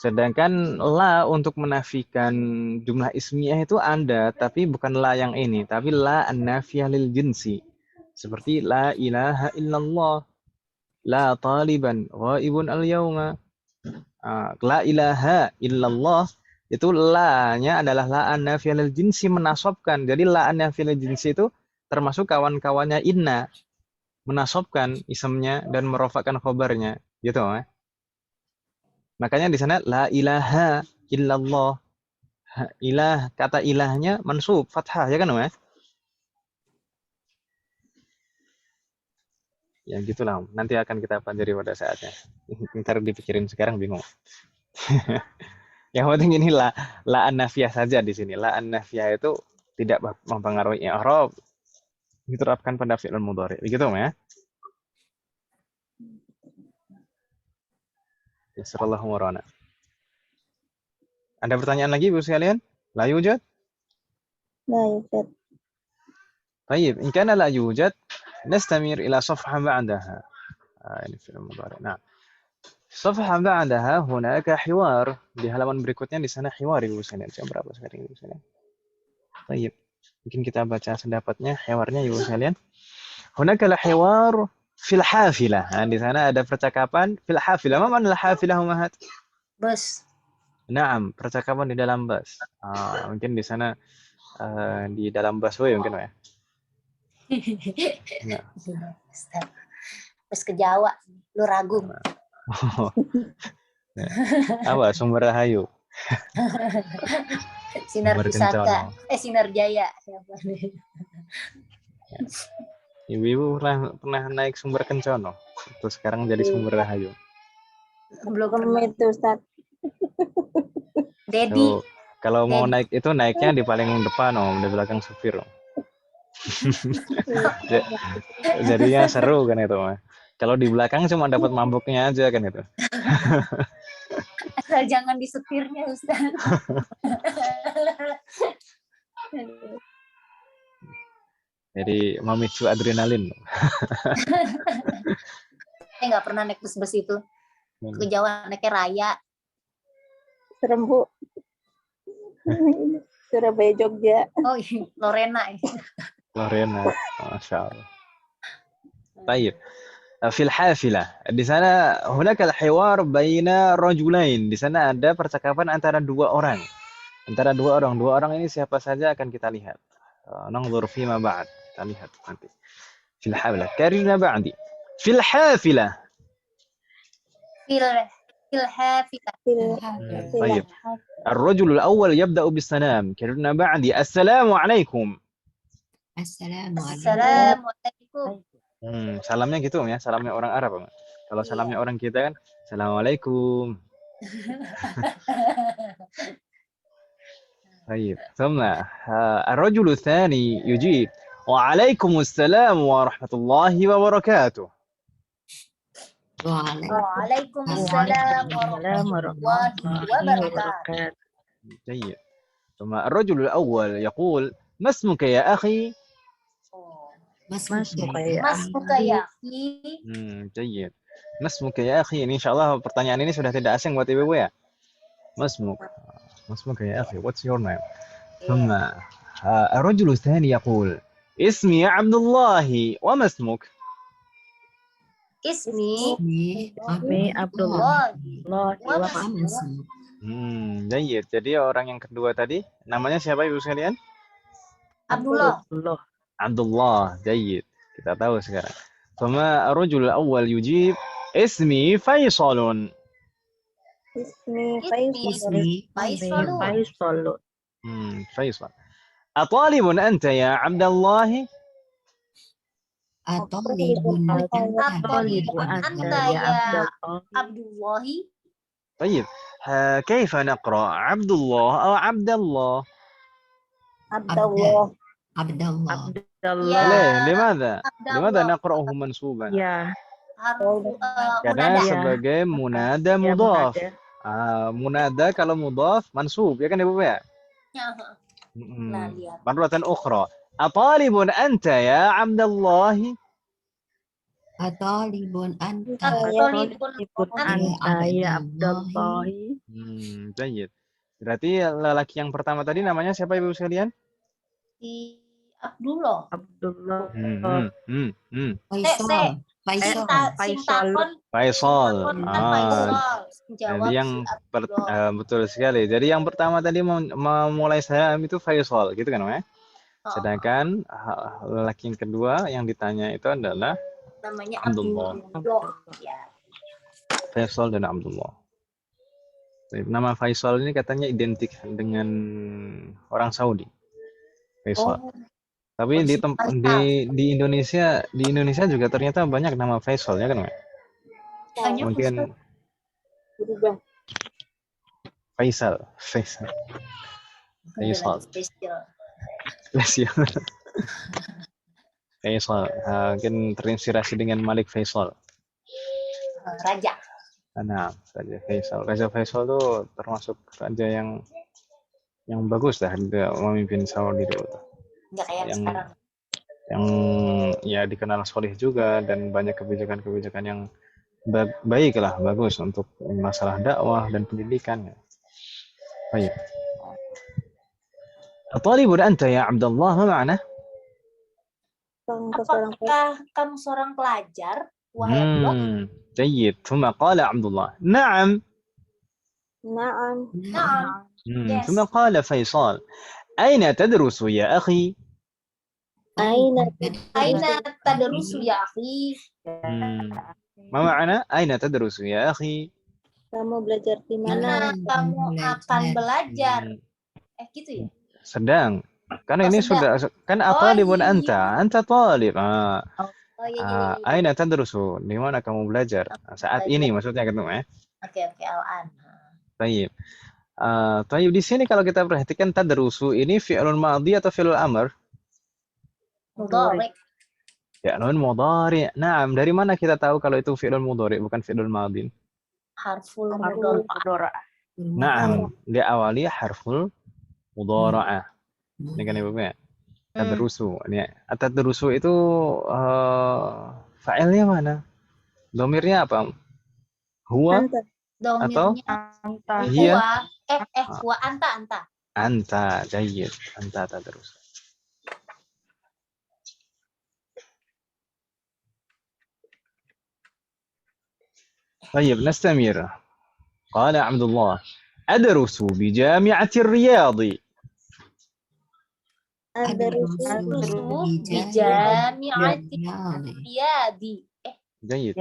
Sedangkan la untuk menafikan jumlah ismiyah itu ada, tapi bukan la yang ini, tapi la an-nafiyah lil jinsi. Seperti la ilaha illallah, la taliban ghaibun al-yawma. La ilaha illallah itu la-nya adalah la an-nafiyah lil jinsi menasabkan. Jadi la an-nafiyah lil jinsi itu termasuk kawan-kawannya inna, menasabkan isimnya dan merofakkan khobarnya, gitu ya. Makanya di sana la ilaha illallah. Ilah, kata ilahnya mansub, fathah, ya kan, Mas? Ya gitulah, nanti akan kita pelajari pada saatnya. Ntar dipikirin sekarang bingung. Yang penting ini la an-nafiyah saja di sini. La an-nafiyah itu tidak mempengaruhi i'rab, diterapkan pada fi'il mudhari. Begitu, ya? Yassarallahu warana. Ada pertanyaan lagi, Bu sekalian? La yujad? لا يوجد. طيب إن كان لا يوجد نستمر إلى صفحة بعدها. ini fi'il mudhari. Nah, صفحة بعدها هناك حوار. Di halaman berikutnya di sana hiwar, Ibu sekalian. Jam berapa sekarang, Ibu sekalian? طيب. Mungkin kita baca sedapatnya hiwarnya, Ibu sekalian. هناك الحوار في الحافلة. Nah, di sana ada percakapan fil hafilah. Ma mana al-hafilah, Umahat? Bus. Naam, percakapan di dalam bus. Mungkin di sana di dalam busway mungkin, ya. Nah. Bus ke Jawa, lu ragu. Apa sumber rahayu? Sinar Sumber Pusaka. Kencana. Sinar Jaya. Ibu-ibu pernah naik sumber Kencono, terus sekarang jadi sumber rahayu. Belum Belum itu Ustaz. Dedi. Tuh, kalau mau naik itu naiknya di paling depan, di belakang supir. Jadinya seru kan itu, Mas. Kalau di belakang cuma dapat mabuknya aja kan itu. Asal jangan di supirnya, Ustaz. Jadi memicu adrenalin. Saya nggak pernah naik bus itu. Ke Jawa naiknya Raya. Serem, Bu. Surabaya, Jogja. Oh, iya. Lorena. Lorena, masya Allah. Baik. Fil hafilah. Di sana hunaka al-hiwar baina rajulain. Di sana ada percakapan antara dua orang. Antara dua orang. Dua orang ini siapa saja akan kita lihat. Nanzur fima ba'd. Kita lihat nanti. Fil hafilah. Karina ba'di. Fil hafilah. Fil hafilah. طيب الرجل الأول يبدأ بالسلام كررنا بعدي السلام عليكم. Assalamualaikum. Salamnya gitu ya, salamnya orang Arab. Kalau salamnya orang kita kan Assalamualaikum. طيب ثم الرجل الثاني يجيب وعليكم السلام ورحمة الله وبركاته. Waalaikumsalam warahmatullahi wabarakatuh. جيد. ثم الرجل الأول يقول ما اسمك يا أخي؟ ما اسمك يا أخي؟ جيد. ما اسمك يا أخي؟ Ini insyaallah pertanyaan ini sudah tidak asing buat ibu-ibu ya. ما اسمك؟ ما اسمك يا أخي? What's your name? ثم الرجل الثاني يقول اسمي عبد الله وما اسمك؟ Ismi Abdullah. Jayid. Jadi orang yang kedua tadi namanya siapa Ibu sekalian? Abdullah. Abdullah. Jayid. Kita tahu sekarang. Fama ar-rajul al-awwal yujib ismi Faisalun. Faisal. Faisal. Atalibun anta ya Abdullah? Atalibun anta ya Abdullahi. طيب كيف نقرأ عبد الله أو عبد الله؟ Abdullah. ليه؟ لماذا نقرأه منصوبا؟ Karena sebagai munada mudhaf. Munada kalau mudhaf mansub, ya kan Ibu ya? Marratan ukhra. Atalibun anta ya Abdullah? Atalibun anta ya Abdullah. Baik. Berarti lelaki yang pertama tadi namanya siapa Ibu sekalian? Si Abdullah. Faisal. Jadi yang betul sekali. Jadi yang pertama tadi memulai salam itu Faisal, gitu kan, ya? Sedangkan lelaki yang kedua yang ditanya itu adalah namanya Abdullah. Ya. Faisal dan Abdullah. Nama Faisal ini katanya identik dengan orang Saudi, Faisal. Oh, Tapi polisi Faisal. di Indonesia juga ternyata banyak nama Faisal ya kan, Mak? Banyak Ustaz. Mungkin Berubah. Faisal. Ada Faisal. lagi spesial. Faisal. Faisal. Mungkin terinspirasi dengan Malik Faisal. Raja. Nah, Raja Faisal. Raja Faisal itu termasuk raja yang bagus dah dia memimpin Saudi dulu. Nggak kayak Yang sekarang. yang ya dikenal soleh juga dan banyak kebijakan-kebijakan yang baik lah, bagus untuk masalah dakwah dan pendidikan. Baik. طالب أنت يا عبد الله ما معنى؟ Apakah kamu seorang pelajar? Wahai Abdullah. جيد. ثم قال عبد الله نعم. Naam. Naam. Yes. ثم قال فيصل أين تدرس يا أخي؟ Aina tadrusu ya akhi? ما معنى أين تدرس يا أخي؟ kamu belajar di mana? Kamu akan belajar. Gitu ya? Sedang. Karena ini sedang. sudah kan talibun iya. anta talib. Oh iya. Aina tadrusu? Di mana kamu belajar? Saat ini maksudnya ketemu ya. Oke, al-an. Baik. Tayyib di sini kalau kita perhatikan tadrusu ini fi'lun madhi atau fi'lul amr? Mudhari. Fi'lun mudhari. Naam, dari mana kita tahu kalau itu fi'lun mudhari bukan fi'lun madhi? Harful Mudhari'. Naam, dia awalnya harful mudhara'ah. Ini kan Ibu ya. Tadrusu. Ini tadrusu itu fa'ilnya mana? Domirnya apa? Huwa atau Domirnya hiya? Huwa anta. Anta, jayyid. Anta tadrusu. طيب نستمر. قال عبد الله أدرس بجامعة الرياض. Adrusu bijami'ati riyadi. جيد.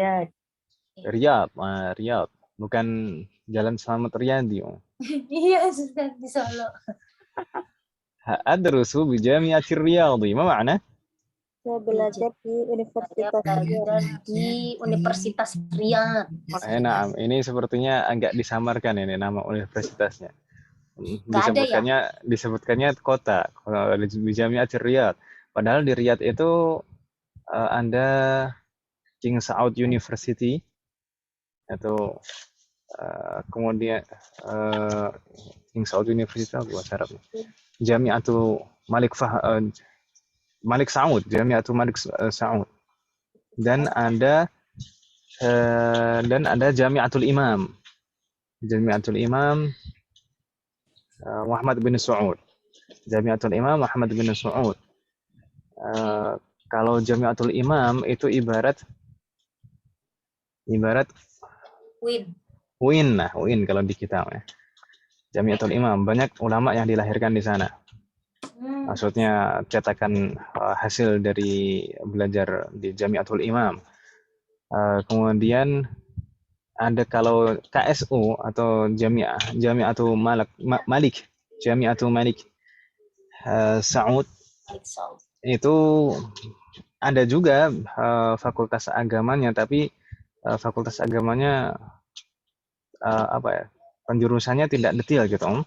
Riyadh. Riyadh. Bukan Jalan Selamat Riyadi. Iya, sudah di Solo. أدرس بجامعة الرياض. ما معنى؟ Saya belajar di Universitas Riyadh. Nah, ini sepertinya agak disamarkan ini nama universitasnya. Nggak ada Disebutkannya kota di Jami'atul Riyadh. Padahal di Riyadh itu ada King Saud University atau kemudian King Saud University bahasa Arabnya. Jami'atul Malik Saud, Jami'atul Malik Saud. Dan ada Jami'atul Imam. Jami'atul Imam Muhammad bin Saud. Jami'atul Imam Muhammad bin Saud. Kalau Jami'atul Imam itu ibarat UIN kalau di kita ya. Jami'atul Imam, banyak ulama yang dilahirkan di sana. Maksudnya cetakan hasil dari belajar di Jami'atul Imam. Kemudian ada kalau KSU atau Jami'atul Malik Saud itu ada juga fakultas agamanya, tapi fakultas agamanya penjurusannya tidak detail gitu.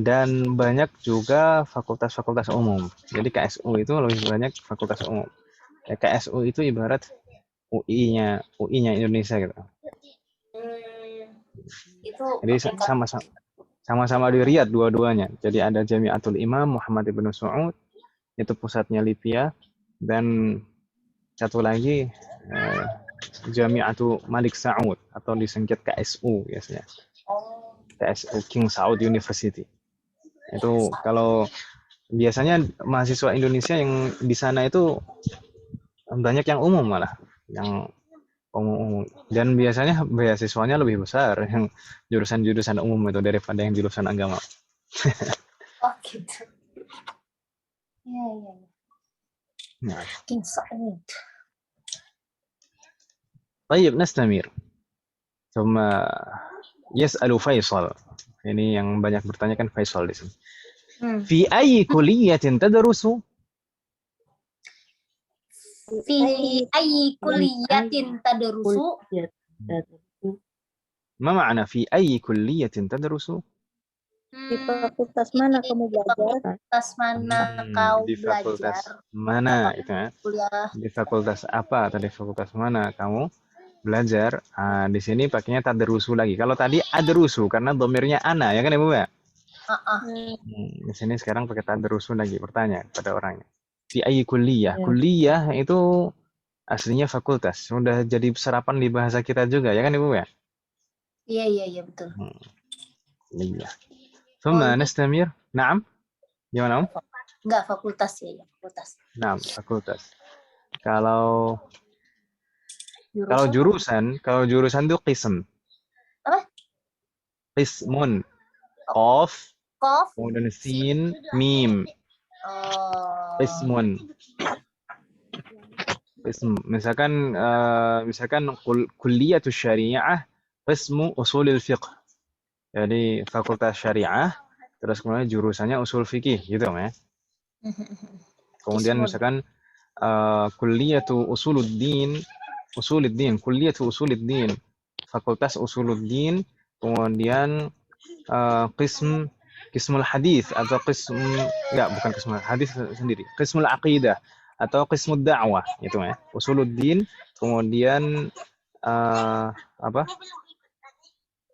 Dan banyak juga fakultas-fakultas umum. Jadi KSU itu lebih banyak fakultas umum. KSU itu ibarat UI-nya Indonesia gitu. Jadi sama-sama di Riyadh dua-duanya. Jadi ada Jami'atul Imam Muhammad bin Saud, itu pusatnya Libya, dan satu lagi Jami'atul Malik Saud atau disingkat KSU biasanya. KSU King Saud University. Itu kalau biasanya mahasiswa Indonesia yang di sana itu banyak yang umum malah, yang umum. Dan biasanya beasiswanya lebih besar yang jurusan-jurusan umum itu daripada yang jurusan agama. Oh gitu. Iya. Nah. King Saud. طيب نستمر. ثم Yas'alu Faisal. Ini yang banyak bertanya kan Faisal di sini. Hmm. Fi ayyi kulliyatin tadrusu? Fi ayyi kulliyatin tadrusu? Ma ma'na fi ayyi kulliyatin tadrusu? Di fakultas mana kamu belajar? Fakultas mana kau Di fakultas belajar? mana itu ya? Kuliah. Di fakultas apa atau di fakultas mana kamu belajar? Di sini pakainya tadrusu lagi. Kalau tadi adrusu karena domirnya ana ya kan Ibu ya? Di sini sekarang pakai tadrusu lagi bertanya pada orangnya. Fi ayyi kulliyah? Kulliyah itu aslinya fakultas. Sudah jadi serapan di bahasa kita juga ya kan Ibu ya? Iya betul. Iya. Thumma nastamir. Naam. Gimana Om? Enggak fakultas ya, fakultas. Naam, fakultas. Kalau jurusan itu qism. Apa? Qismun. Qaf, Qaf, kemudian sin, mim. Qismun. Qism. Misalkan kuliatus syariah, qismu usulil fiqh. Jadi fakultas syariah, terus kemudian jurusannya usul fikih gitu ya. Kemudian misalkan kulliyatu usuluddin, kulliyatu usuluddin, fakultas usuluddin, kemudian qismul hadis atau bukan qismul hadis sendiri, qismul aqidah atau qismud da'wah itu ya. Usuluddin, kemudian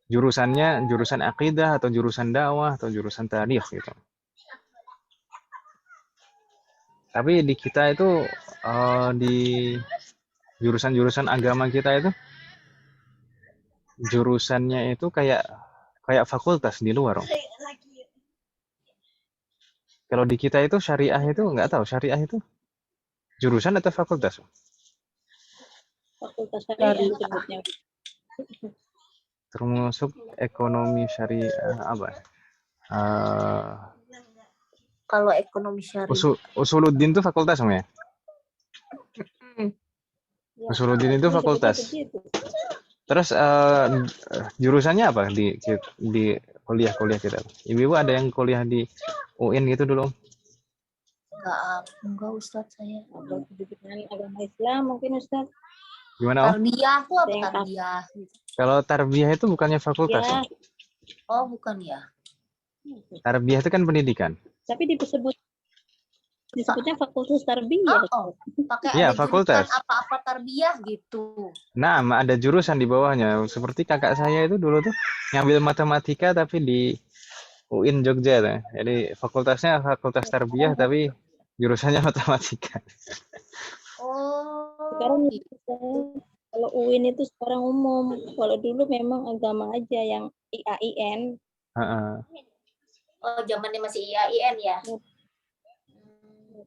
jurusannya jurusan aqidah atau jurusan dakwah atau jurusan tarikh gitu. Tapi di kita itu di jurusan-jurusan agama kita itu jurusannya itu kayak fakultas di luar. Kalau di kita itu syariah itu nggak tahu syariah itu jurusan atau fakultas? Fakultas syariah sebutnya. Termasuk ekonomi syariah apa? Kalau ekonomi syariah. Usuluddin itu fakultas ya? Usuluddin itu fakultas. Terus jurusannya apa di kuliah-kuliah kita? Ibu ada yang kuliah di UIN gitu dulu? Enggak Ustadz saya. Dengan agama Islam mungkin Ustadz. Gimana Om? Tarbiyah tuh apa tarbiyah? Kalau tarbiyah itu bukannya fakultas? Ya. Oh bukan ya. Tarbiyah itu kan pendidikan. Tapi disebutnya fakultas tarbiyah. Pakai ya, ada fakultas. Jurusan apa-apa tarbiyah gitu. Nah, ada jurusan di bawahnya. Seperti kakak saya itu dulu tuh ngambil matematika tapi di UIN Jogja tuh. Jadi fakultasnya fakultas tarbiyah tapi jurusannya matematika. Sekarang kalau UIN itu sekarang umum. Kalau dulu memang agama aja yang IAIN. Oh, zamannya masih IAIN ya.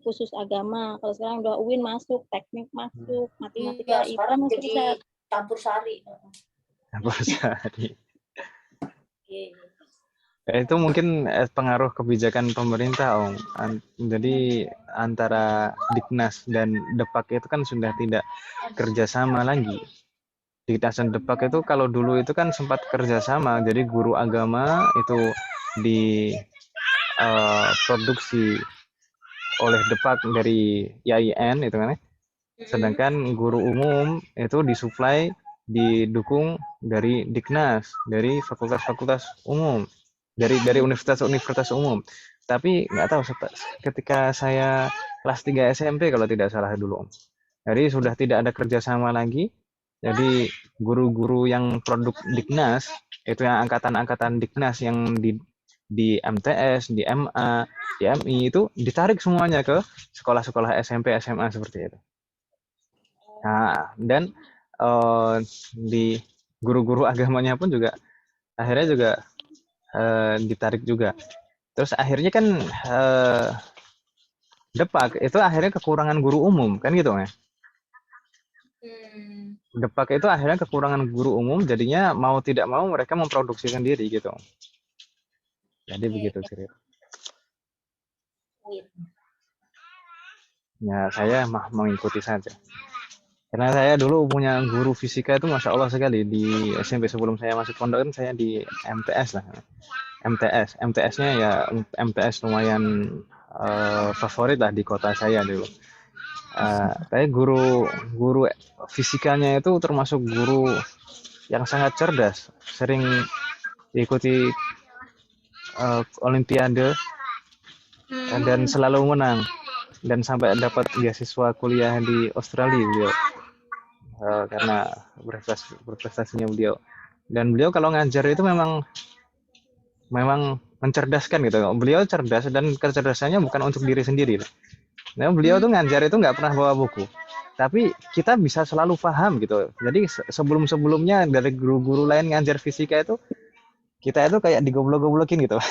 Khusus agama. Kalau sekarang udah UIN masuk, teknik masuk, matematika, IPA masuk. Jadi campur sari. Campur sari. Itu mungkin pengaruh kebijakan pemerintah, Om. Jadi antara Diknas dan Depak itu kan sudah tidak kerjasama lagi. Diknas dan Depak itu kalau dulu itu kan sempat kerjasama. Jadi guru agama itu produksi oleh Depak dari IAIN itu kan. Sedangkan guru umum itu disuplai didukung dari Diknas, dari fakultas-fakultas umum. Dari universitas umum. Tapi nggak tahu ketika saya kelas 3 SMP kalau tidak salah dulu Om. Jadi sudah tidak ada kerjasama lagi. Jadi guru-guru yang produk Diknas itu yang angkatan Diknas yang di MTS, di MA, di MI itu ditarik semuanya ke sekolah-sekolah SMP, SMA seperti itu. Nah, dan di guru-guru agamanya pun juga akhirnya juga ditarik juga. Terus akhirnya kan Depak itu akhirnya kekurangan guru umum kan gitu ya. Depak itu akhirnya kekurangan guru umum, jadinya mau tidak mau mereka memproduksi sendiri gitu. Jadi begitu cerita. Ya saya mengikuti saja. Karena saya dulu punya guru fisika itu Masya Allah sekali di SMP sebelum saya masuk pondok kan saya di MTS lah. MTS-nya ya MTS lumayan favorit lah di kota saya dulu. Tapi guru fisikanya itu termasuk guru yang sangat cerdas, sering diikuti olimpiade dan selalu menang dan sampai dapat beasiswa kuliah di Australia beliau. Karena berprestasinya beliau, dan beliau kalau ngajar itu memang mencerdaskan gitu. Beliau cerdas dan kecerdasannya bukan untuk diri sendiri. Nah, beliau tuh ngajar itu nggak pernah bawa buku, tapi kita bisa selalu paham gitu. Jadi sebelumnya dari guru-guru lain ngajar fisika itu kita itu kayak digoblok-goblokin gitu.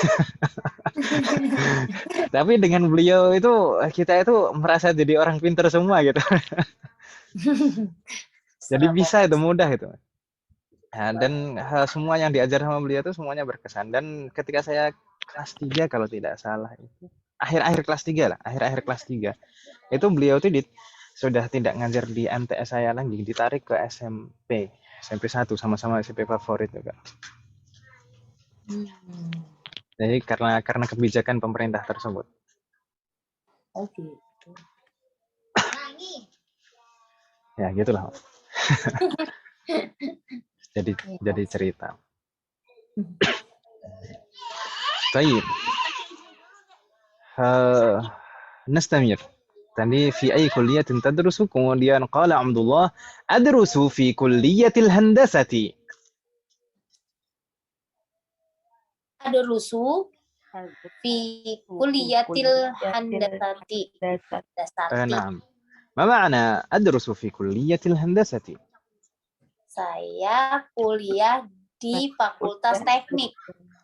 Tapi dengan beliau itu kita itu merasa jadi orang pintar semua gitu. Jadi bisa itu mudah itu. Nah, dan semua yang diajar sama beliau itu semuanya berkesan. Dan ketika saya kelas 3 kalau tidak salah itu akhir-akhir kelas 3 itu beliau itu sudah tidak ngajar di MTS saya lagi, ditarik ke SMP 1 sama-sama SMP favorit juga. Jadi karena kebijakan pemerintah tersebut. Oh gitu. Ya gitulah. jadi cerita. Baik. Nastamir. Tadi fi ay kulliyatin tadrusu, kemudian qala Abdullah adrusu fi kulliyatil handasati. Adrusu fi kulliyatil handasati. Naam. Ma ma'na adrusu fi kulliyatil handasati? Saya kuliah di Fakultas Teknik.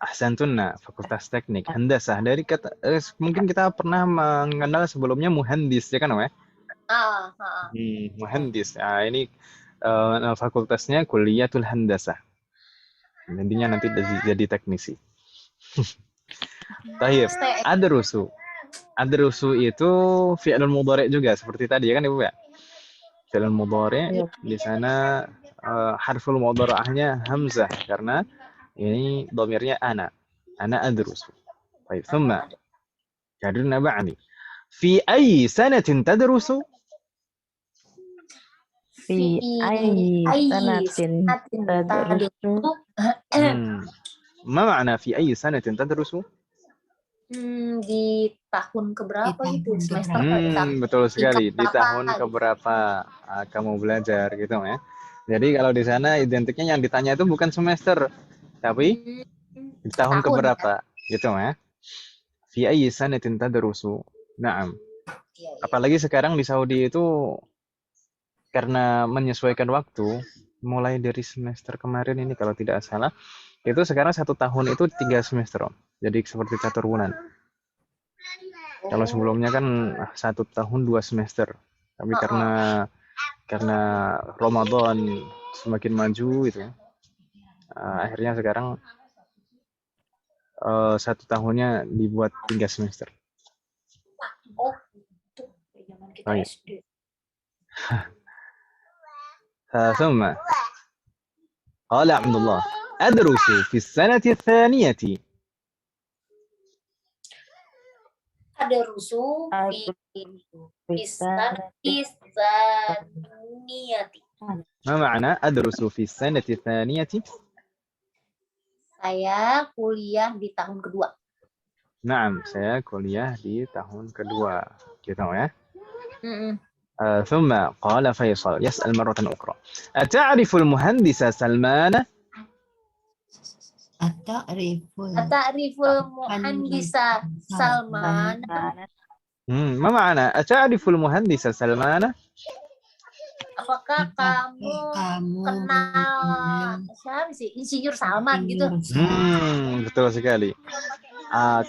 Ahsantunna, Fakultas Teknik, Handasah. Dari kata mungkin kita pernah mengenal sebelumnya muhandis ya kan, Om ya? Muhandis. Nah, ini fakultasnya Kuliatul Handasah. Intinya nanti jadi teknisi. Tayyib, adrusu itu fi'lul mudhari' juga seperti tadi ya kan Ibu ya? Fi'lul mudhari' di sana harful mudhari'ahnya hamzah karena ini dhamirnya ana adrusu. Baik, thumma jadulna ba'di. Fi ayyi sanatin tadrusu? Fi ayyi sanatin tadrusu? Ma ma'na fi ayyi sanatin tadrusu? Di tahun keberapa itu semester? Betul sekali. Di tahun keberapa kamu belajar gitu ya. Jadi kalau di sana identiknya yang ditanya itu bukan semester, tapi di tahun keberapa gitu ya. Fi ayyi sanatin tadrusu? Naam. Apalagi sekarang di Saudi itu karena menyesuaikan waktu, mulai dari semester kemarin ini kalau tidak salah, itu sekarang 1 tahun itu 3 semester. Jadi seperti catur bulan. Kalau sebelumnya kan 1 tahun 2 semester. Tapi karena Ramadan semakin maju itu, akhirnya sekarang 1 tahunnya dibuat 3 semester. Oh, itu zaman kita SD. ثم قال عبد الله أدرس في السنة الثانية. Adrusu fi sanati tsaniyati. ما معنى أدرس في السنة الثانية؟ Saya kuliah di tahun kedua. نعم, saya kuliah di tahun kedua. Gitu ya. ثم قال فيصل يسأل مرة أخرى أتعرف المهندس سلمان؟ أتعرف المهندس سلمان؟ ما معنى أتعرف المهندس سلمان؟ Apakah kamu kenal siapa sih? Insinyur Salman gitu? Betul sekali.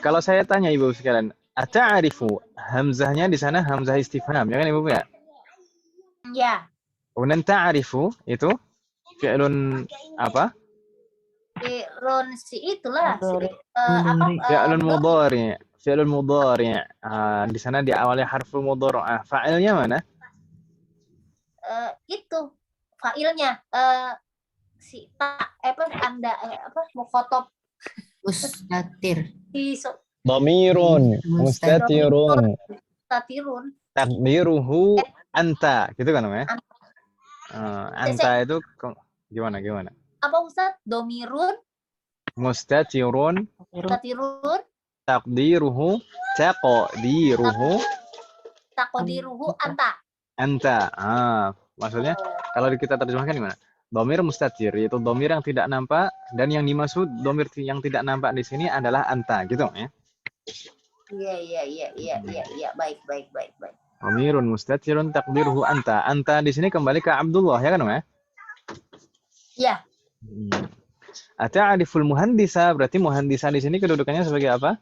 Kalau saya tanya Ibu sekalian, ata'arifu, hamzahnya di sana hamzah istifham, ya kan Ibu ya? Ya. Kemudian ta'arifu itu fi'lun apa? Fi'lun itulah. Fi'lun mudhari'. Fi'lun mudhari'. Di sana diawali harful mudhari'. Fa'ilnya mana? itu failnya si Anda mukhotob Mustatir. Dhamirun mustatirun. Mustatirun. Takdiruhu anta, gitu kan namanya? Anta Saya- itu gimana? Apa Ustaz? Domirun, Mustatirun, mustatirun, takdiruhu, takodiruhu anta. anta. Maksudnya kalau kita terjemahkan gimana? Domir mustatir, yaitu domir yang tidak nampak, dan yang dimaksud domir yang tidak nampak di sini adalah anta, gitu ya? Iya. Baik. Domirun mustatirun takdiruhu anta. Anta di sini kembali ke Abdullah, ya kan, ya? Iya. Ata'riful muhandisa, berarti muhandisa di sini kedudukannya sebagai apa?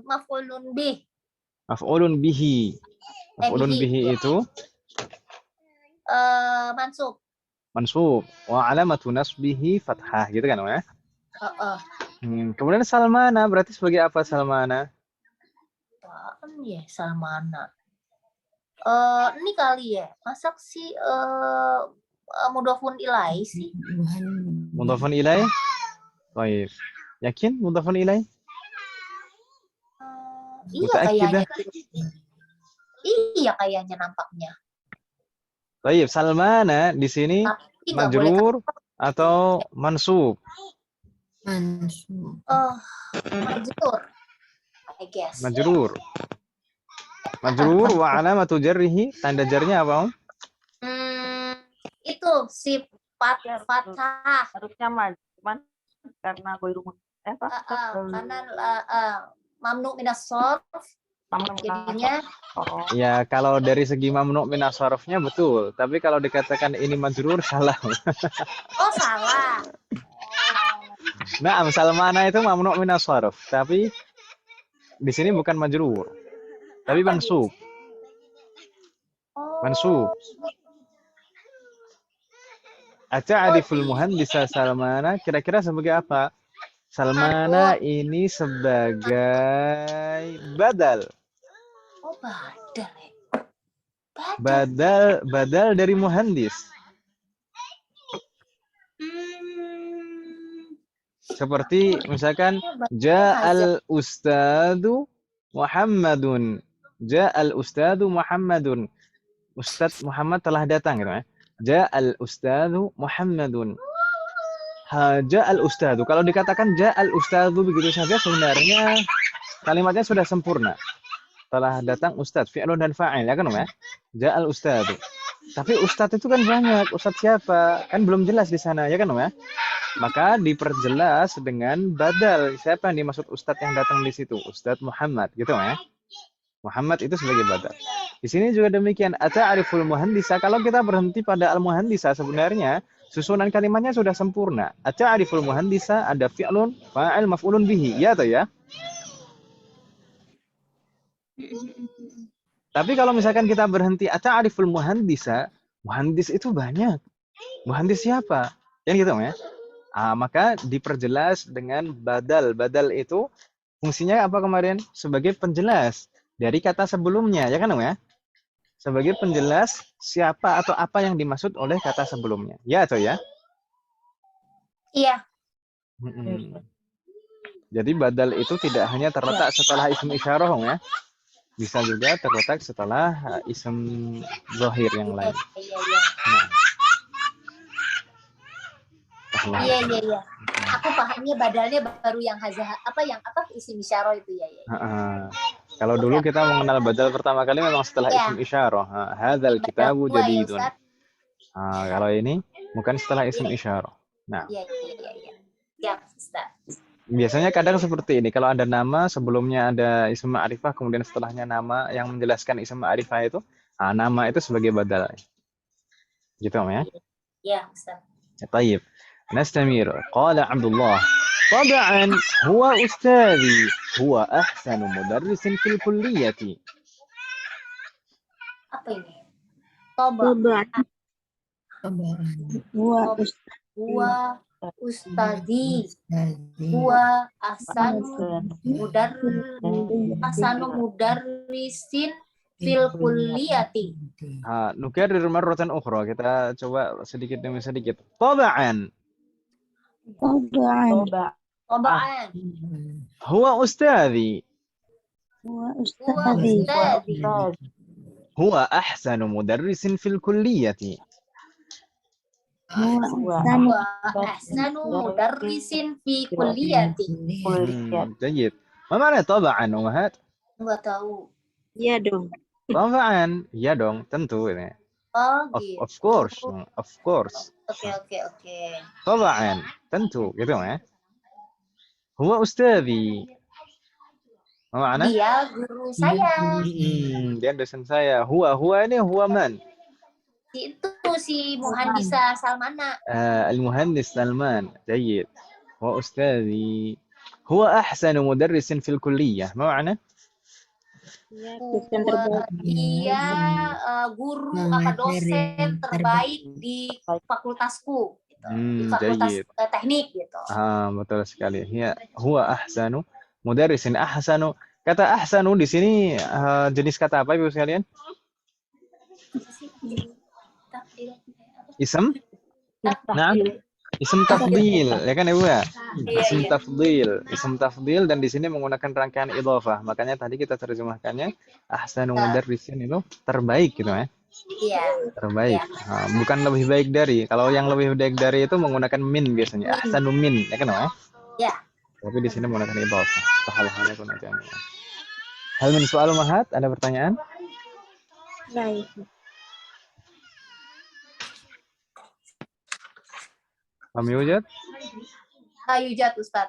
Maf'ulun bih. Maf'ulun bihi. Maf'ulun bihi itu Mansub. Wa alamatu nasbihi fathah, gitu kan, ya? Kemudian Salmana berarti sebagai apa Salmana? Apaan ya Salmana? Ini kali ya. Masak si mudhofun ilaih sih. Mudhafun ilaih? Baik. Yakin mudhafun ilaih? Iya kayaknya. Iya kayaknya nampaknya. Baik, Salmana di sini majrur atau mansub? Mansub. Majrur. I guess. Majrur. Majrur wa alamatu jarrihi, tanda jarnya apa? Itu sifat fathah. Harusnya cuman karena goiru Karena mamnu minas shorf. Jadinya ya, kalau dari segi mamnu minas shorfnya betul, tapi kalau dikatakan ini majrur salah. salah. Nah, Salmana itu mamnu minas shorf, tapi di sini bukan majrur, tapi mansub. Mansub. Ata'riful muhandisa Salmana, kira-kira sebagai apa? Salmana ini sebagai badal. Badal dari muhandis. Seperti misalkan ja'al ustadu Muhammadun. Ja'al ustadu Muhammadun. Ustadz Muhammad telah datang, gitu ya. Ja'al ustadu Muhammadun. Ja'al ustadu. Kalau dikatakan ja'al ustadu begitu saja sebenarnya kalimatnya sudah sempurna. Telah datang ustadz, fi'lun dan fa'il, ya kan, ya? Ja'al ustadu. Tapi ustadz itu kan banyak. Ustadz siapa? Kan belum jelas di sana, ya kan, ya? Maka diperjelas dengan badal. Siapa yang dimaksud ustadz yang datang di situ? Ustadz Muhammad, gitu ya? Muhammad itu sebagai badal. Di sini juga demikian. Ata'riful muhandisa. Kalau kita berhenti pada al-muhandisa, sebenarnya susunan kalimatnya sudah sempurna. Ata'riful muhandisa ada fi'lun, fa'il, maf'ulun bihi. Ya atau ya? Tapi kalau misalkan kita berhenti ata'riful muhandisa, muhandis itu banyak. Muhandis siapa? Yang gitu ya. Maka diperjelas dengan badal. Badal itu fungsinya apa kemarin? Sebagai penjelas dari kata sebelumnya, ya kan, ya? Sebagai penjelas siapa atau apa yang dimaksud oleh kata sebelumnya. Ya atau ya? Iya. Jadi badal itu tidak hanya terletak setelah isim isyarah, ya. Bisa juga terletak setelah isim zahir yang lain. Iya. Aku pahamnya badalnya baru yang isim isyarah itu ya. Kalau dulu kita mengenal badal pertama kali memang setelah isim isyarah. Hadzal kitabu jadidun. Kalau ini bukan setelah isim isyarah. Nah. Iya. Ya, Ustaz. Biasanya kadang seperti ini, kalau ada nama sebelumnya ada isim ma'rifah, kemudian setelahnya nama yang menjelaskan isim ma'rifah itu, nama itu sebagai badal. Gitu ya? Ya, Ustaz. Baik. Nastamir. Qala Abdullah, "Tab'an huwa ustadzi, huwa ahsanu mudarrisin fil kulliyati." Apa ini? Huwa ustadzi huwa ahsanu mudarrisin fil kulliyati. Nukarrir marratan ukhra. Kita coba sedikit demi sedikit. Taba'an. Tobaan. Huwa ustadhi. Huwa ustadzi. Huwa ahsanu mudarrisin fil kulliyati. Huwa ahsanu mudarrisin fi kulliyati. Jayid. Ma makna taba'an, Ummahat? Enggak tahu. Iya dong. Taba'an. Ya dong, tentu ini. Oh, gitu. Of course. Of course. Oke. Taba'an. Tentu, gitu ya. Huwa ustadhi. Ma makna? Dia guru saya. Dia dosen saya. Huwa ini huwa man? Itu si Muhandisa Salmana. المهندس سلمان. جيد. هو أستاذي. هو أحسن مدرس في الكلية. ما معنى؟ Iya, dosen terbaik. Dia guru dosen terbaik di fakultasku. Gitu. Di fakultas جيد. teknik gitu. Betul sekali. Huwa ahsanu mudarrisin. Ahsanu. Kata ahsanu di sini jenis kata apa Ibu sekalian? Ism? Nah, ism tafdil, ya kan Ibu ya? Ism tafdil, dan di sini menggunakan rangkaian idhofah. Makanya tadi kita terjemahkannya ahsanu mudarrisin itu terbaik gitu ya. Iya. Terbaik. Bukan lebih baik dari. Kalau yang lebih baik dari itu menggunakan min biasanya. Ahsanu min, ya kan ya? Ya. Tapi di sini menggunakan idhofah. Tahalahnya pun nanti. Hal min soal Ummahat, ada pertanyaan? Baik. Lam yujad? Yujad Ustaz.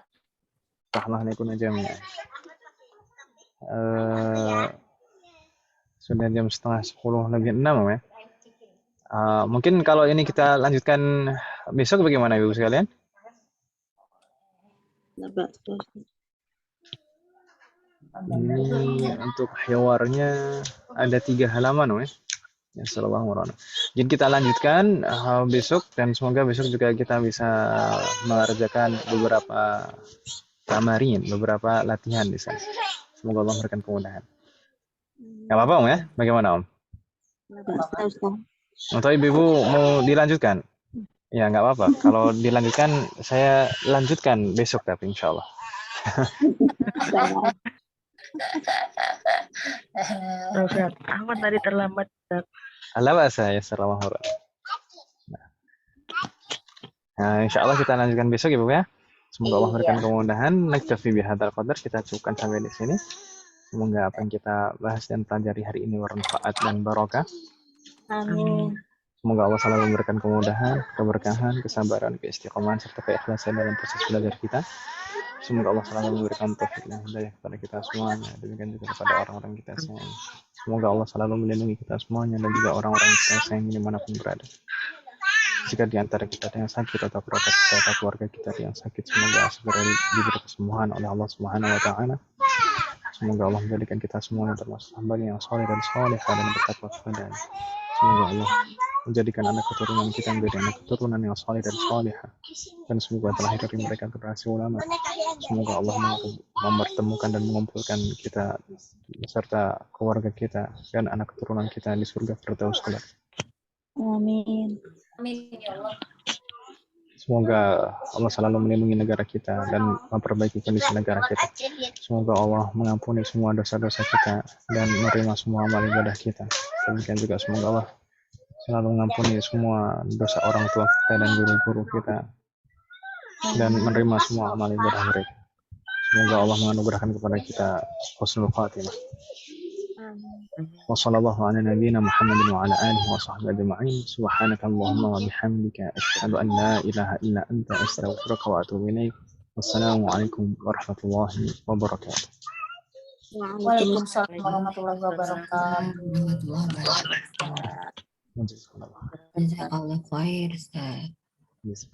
Tahalahnya jami'an. Sudah jam 9:30 ya. Mungkin kalau ini kita lanjutkan besok bagaimana Ibu sekalian? Ini untuk hiwarnya ada 3 halaman ya. Ya, sallallahu alaihi. Jadi kita lanjutkan besok dan semoga besok juga kita bisa mengerjakan beberapa tamarin, beberapa latihan di sana. Semoga Allah memberikan kemudahan. Gak apa-apa Om ya? Bagaimana Om? Untuk Ibu mau dilanjutkan? Ya nggak apa-apa. Kalau dilanjutkan saya lanjutkan besok tapi insya Allah. Ahmad tadi terlambat. Alhamdulillah saya sallallahu alaihi. Nah, insya Allah kita lanjutkan besok Ibu ya. Semoga Allah memberikan kemudahan. Naktafi bihadzal qadar, kita cukupkan sampai di sini. Semoga apa yang kita bahas dan pelajari hari ini bermanfaat dan barokah. Amin. Semoga Allah selalu memberikan kemudahan, keberkahan, kesabaran, keistiqomahan serta keikhlasan dalam proses belajar kita. Semoga Allah selalu memberikan taufik dan hidayah kepada kita semuanya, demikian juga kepada orang-orang kita sayang. Semoga Allah selalu melindungi kita semuanya dan juga orang-orang kita sayang dimanapun berada. Jika di antara kita ada yang sakit atau kerabat kita atau keluarga kita ada yang sakit, semoga segera diberi kesembuhan oleh Allah Subhanahu wa taala. Semoga Allah menjadikan kita semuanya termasuk hamba yang saleh dan salehah dan bertakwa kepadanya. Semoga Allah menjadikan anak keturunan kita menjadi anak keturunan yang saleh dan salehah, dan semoga terlahir dari mereka generasi ulama. Semoga Allah mempertemukan dan mengumpulkan kita beserta keluarga kita dan anak keturunan kita di surga Firdaus kelak. Amin. Amin ya Allah. Semoga Allah selalu melindungi negara kita dan memperbaiki kondisi negara kita. Semoga Allah mengampuni semua dosa-dosa kita dan menerima semua amal ibadah kita. Demikian juga semoga Allah selalu mengampuni semua dosa orang tua kita dan guru-guru kita dan menerima semua amal ibadah mereka. Semoga Allah menganugerahkan kepada kita husnul khatimah. Wa sallallahu ala nabiyyina Muhammadin wa ala alihi wa sahbihi ajma'in. Subhanaka Allahumma wa bihamdika asyhadu an la ilaha illa anta astaghfiruka wa atubu ilaik. Wassalamu alaikum warahmatullahi wabarakatuh. Waalaikumsalam warahmatullahi wabarakatuh. Jazakallah. Jazakallah khair, Ustaz. Yes.